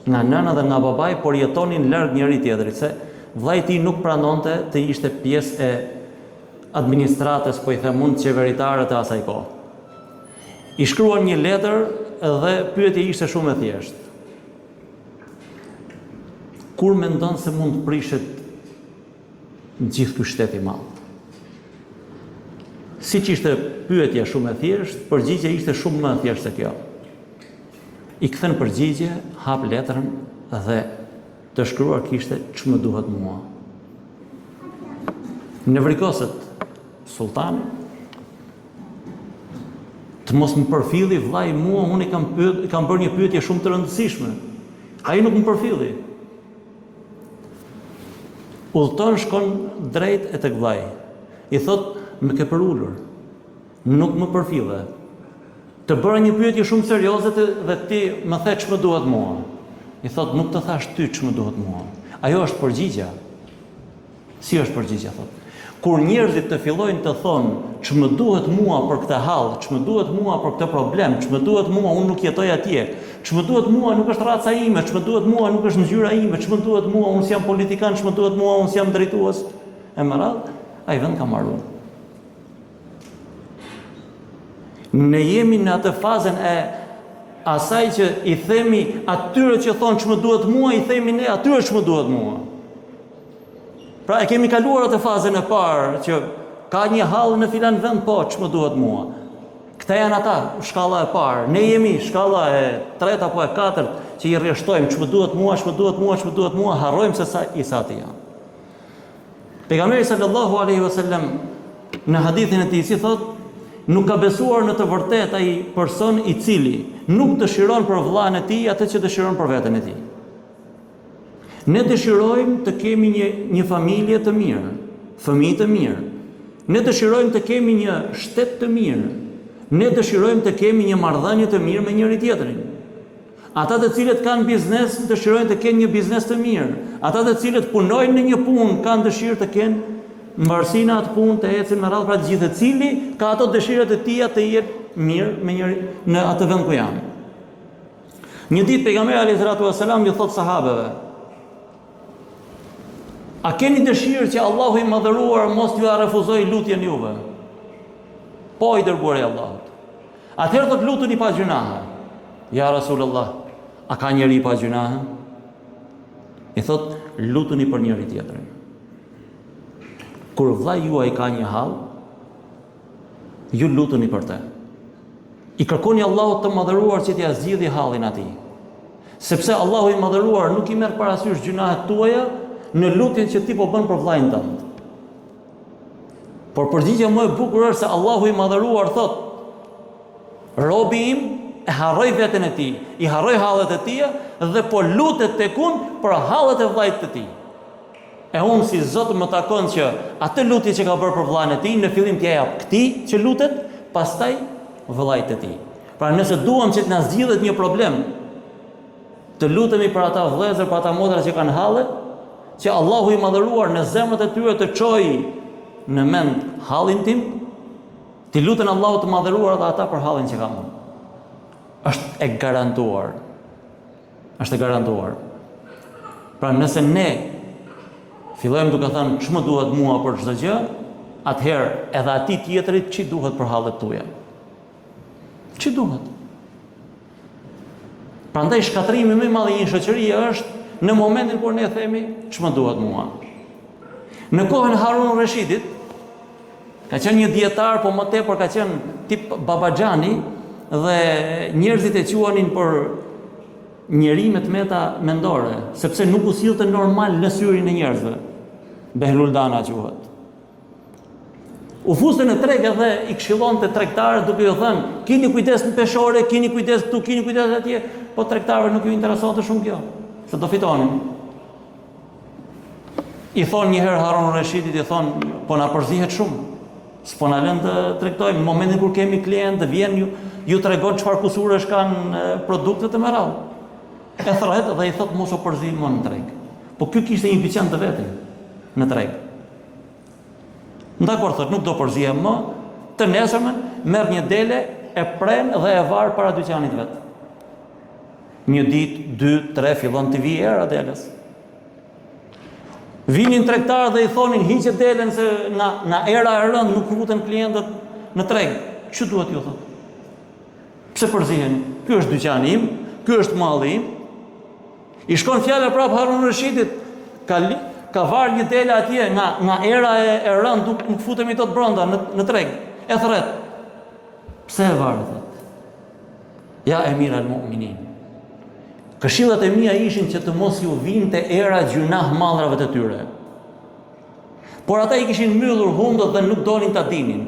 nga nëna dhe nga babai, por jetonin larg njëri tjetrit, se vllai i tij nuk pranonte të ishte pjesë e administratës, po i them unë, qeveritare të asaj kohë. I shkruan një letër dhe pyetja ishte shumë e thjeshtë. Kur mendon se mund të prishet gjithë ky shtet i madh? Siç ishte pyetja shumë e thjeshtë, përgjigjja ishte shumë më e thjeshtë se kjo. I kthen përgjigje, hap letrën dhe të shkruar kishte ç'më duhet mua. Nevrikosët sultani, të mos më përfilli vllai mua, unë i kam bërë një pyetje shumë të rëndësishme. Ai nuk më përfilli. Udhton, shkon drejt e tek vllai. I thot, më ke përullur, nuk më përfille. Të bëra një pyetje shumë serioze dhe ti më the ç'më duhet mua. I thot, nuk të thash ty ç'më duhet mua. Ajo është përgjigja. Si është përgjigja, thot? Kur njerëzit të fillojnë të thonë ç'më duhet mua për këtë hall, ç'më duhet mua për këtë problem, ç'më duhet mua, unë nuk jetoj atje, ç'më duhet mua, nuk është raca ime, ç'më duhet mua, nuk është ngjyra ime, ç'më duhet mua, unë s'jam politikan, ç'më duhet mua, unë s'jam drejtues, e më radh, ai vend ka marrur. Ne jemi në atë fazën e asaj që i themi atyre që thonë ç'më duhet mua, i themi ne atyre ç'më duhet mua. Pra e kemi kaluar atë fazën e parë që ka një hall në filan vend, po ç'më duhet mua. Këta janë ata, shkalla e parë. Ne jemi shkalla e tretë apo e katërt që i rreshtojmë ç'më duhet mua, ç'më duhet mua, ç'më duhet mua, harrojmë se sa i sati janë. Pejgamberi sallallahu alaihi wasallam në hadithin e tij si thotë, nuk ka besuar në të vërtetë ai person i cili nuk dëshiron për vllain e tij atë që dëshiron për veten e tij. Ne dëshirojmë të kemi një familje të mirë, fëmijë të mirë. Ne dëshirojmë të kemi një shtet të mirë. Ne dëshirojmë të kemi një marrëdhënie të mirë me njëri tjetrin. Ata të cilët kanë biznes dëshirojnë të kenë një biznes të mirë. Ata të cilët punojnë në një punë kanë dëshirë të kenë mbarësinë atë punë të ecin me radhë, pra gjithë cili ka ato dëshirat e tija të jetë mirë me njëri në atë vend ku janë. Një ditë pejgamberi alayhi salatu wasalam i thot sahabeve: a keni dëshirë që Allahu i Madhëruar mos t'ju refuzoj lutjen juve? Po, i dërguari i Allahut. Atëherë thot, lutuni pa gjunahe. Ja Rasulullah, a ka njeri pa gjunahe? I thot, lutuni për njëri tjetrin. Kur vllai juaj ka një hall, ju lutuni për të. I kërkoni Allahut të Madhëruar që t'ia zgjidhë hallin atij. Sepse Allahu i Madhëruar nuk i merr parasysh gjunahet tuaja në lutjen që ti po bën për vllain tënd. Por përgjigjja më e bukur është se Allahu i Madhëruar thot: robi im e harroi veten e tij, i harroi hallet e tij dhe po lutet tek unë për hallet e vllait të tij. E unë si Zot më takon që atë lutje që ka bërë për vllain e tij në fillim t'ia jap këtij që lutet, pastaj vllait të tij. Pra nëse duam që të na zgjidhet një problem, të lutemi për ata vëllezër, për ata motra që kanë halle, që Allahu i Madhëruar në zemrat e tyre të çojë në mend hallin tim, ti luten Allahut të Madhëruar dhe ata për hallin që kanë. Është e garantuar. Është e garantuar. Pra nëse ne fillojmë duke thënë ç'më duhet mua për çdo gjë, atëherë edhe atij tjetrit ç'i duhet për hallet tuaja. Ç'i duhet? Prandaj shkatrimi më i madh i një shoqërie është në momentin kur ne themi ç'më duhet mua. Në kohën e Harun Rashidit ka qenë një dietar, po më tepër ka qenë tip Babaxhani dhe njerëzit e quanin për njerimet meta mendore, sepse nuk u sillte normal në syrin e njerëzve. Behluldana quhet. U fuste në treg dhe i këshillonte tregtarët duke ju thënë: keni kujdes në peshore, keni kujdes këtu, keni kujdes atje, po tregtarëve nuk ju interesonte shumë kjo, se do fitonin. I thonë një herë Harun Rashidit, i thonë, po na përzihet shumë. S'po na lën të tregtojmë, në momentin kur kemi klient, vjen ju tregon çfarë kusuresh kanë produktet e merall. E thret dhe i thot mos u përzi më në treg. Po ky kishte një biçan të vetin në treg. Ndakor thot, nuk do përzihem më, të nesërmen merr një dele, e pren dhe e var para dyqanit vet. Një ditë, 2, 3 fillon të vijë era deles. Vinin tregtarë dhe i thonin hiqe delen se nga era e rënd nuk futen klientët në treg. Çu duhet ju thot? Pse përziheni? Ky është dyqani im, ky është malli im. I shkon fjala prap Harun Rashidit, ka var një dele atje nga era e rënd, nuk futemi dot brenda në treg. E thret. Pse e var thot? Ja emir al-mu'minin. Këshillat e mia ishin që të mos ju vinte era gjunah mallrave të tyre. Por ata I kishin mbyllur hundët dhe nuk donin ta dinin.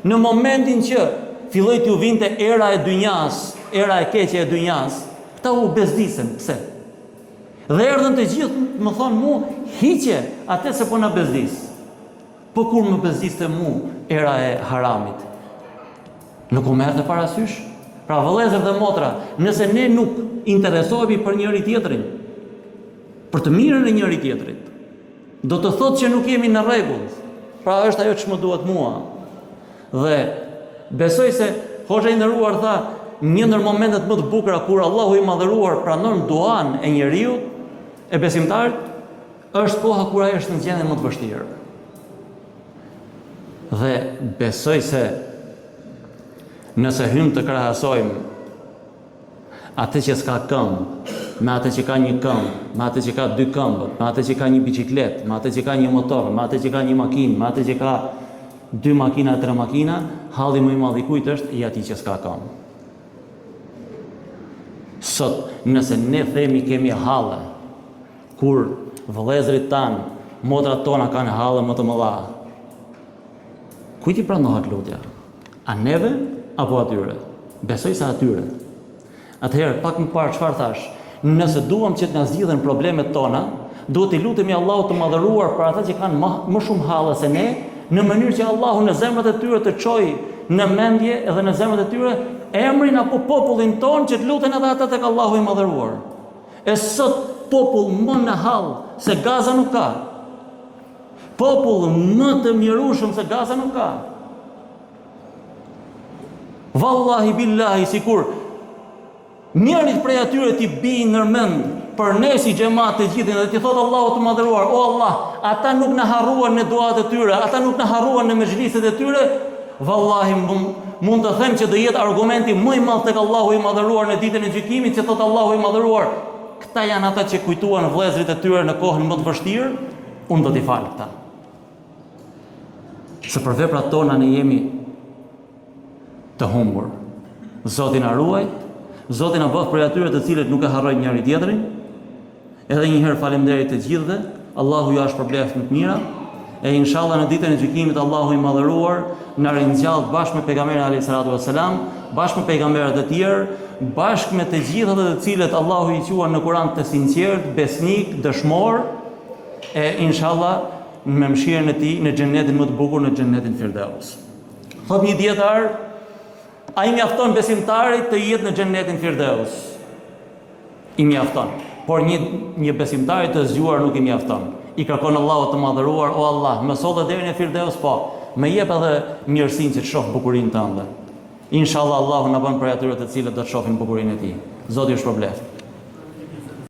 Në momentin që filloi t'ju vinte era e dynjas, era e keqe e dynjas, ata u bezdisen. Pse? Dhe erdhën të gjithë, më thonë mu, hiqe atë se po na bezdis. Po kur më bezdiste mu era e haramit? Nuk u merrte parasysh? Pra vëllezër dhe motra, nëse ne nuk interesohemi për njëri tjetrin, për të mirën e njëri tjetrit, do të thotë që nuk jemi në rregull. Pra është ajo që më duhet mua. Dhe besoj se Hoxha I nderuar tha, një ndër momentet më të bukura kur Allahu I madhëruar pranon duan e njeriu, e besimtarit, është koha kur ai është në gjendje më të vështirë. Dhe besoj se nëse hym të krahasojmë atë që s'ka këmbë, me atë që ka një këmbë, me atë që ka 2 këmbë, me atë që ka një biçikletë, me atë që ka një motor, me atë që ka një makinë, me atë që ka 2 makina, 3 makina, halli më I madh I kujt është I atij që s'ka këmbë. Sot, nëse ne themi kemi halle, kur vëllezërit tanë, motrat tona kanë halle më të mëdha, kujt I pranohet lutja? A neve apo atyre? Besoj se atyre. Atëherë, pak më parë çfarë thash? Nëse duam që të na zgjidhen problemet tona, duhet I lutemi Allahut të madhëruar për ata që kanë më shumë halle se ne, në mënyrë që Allahu në zemrat e tyre të çojë në mendje edhe në zemrat e tyre emrin apo popullin ton që të luten edhe ata tek Allahu I madhëruar. E sot popull më në hall se Gaza nuk ka. Popull më të mjerueshëm se Gaza nuk ka. Wallahi billahi sikur njërit prej atyre t'i bijë nërmend për ne si xhamat të gjithin dhe t'i thotë Allahu të madhëruar, o Allah, ata nuk na harruan në duat e tyre, ata nuk na harruan në mezhliset e tyre, wallahi mund të them që do jetë argumenti më I madh tek Allahu I madhëruar në ditën e gjykimit që thotë Allahu I madhëruar, këta janë ata që kujtuan vëllezërit e tyre në kohën më të vështirë, unë do t'i fal këta. Se për veprat tona ne jemi të humbur. Zoti na ruaj, Zoti na bëf prej atyre të cilët nuk e harrojnë njëri tjetrin. Edhe një herë faleminderit të gjithëve. Allahu ju shpërbleft më të mira. E inshallah në ditën e gjykimit Allahu I madhëruar na ringjall bashkë me pejgamberin alayhis salatu wassalam, bashkë me pejgamberët e tjerë, bashkë me të gjithë ata të cilët Allahu I quan në Kur'an të sinqert, besnik, dëshmor, e inshallah me mëshirën e Tij në xhenetin më të bukur, në xhenetin Firdaus. Thot një dietar, ai mjafton besimtarit të jetë në xhenetin Firdaus. I mjafton. Por një besimtarit të zgjuar nuk I mjafton. I kërkon Allahut të madhëruar, o Allah, më solle deri në Firdaus, po, më jep edhe mirësinë që të shoh bukurinë tënde. Inshallah Allahu na bën prej atyre të cilët do të shohin bukurinë e Tij. Zoti ju shpërbleft.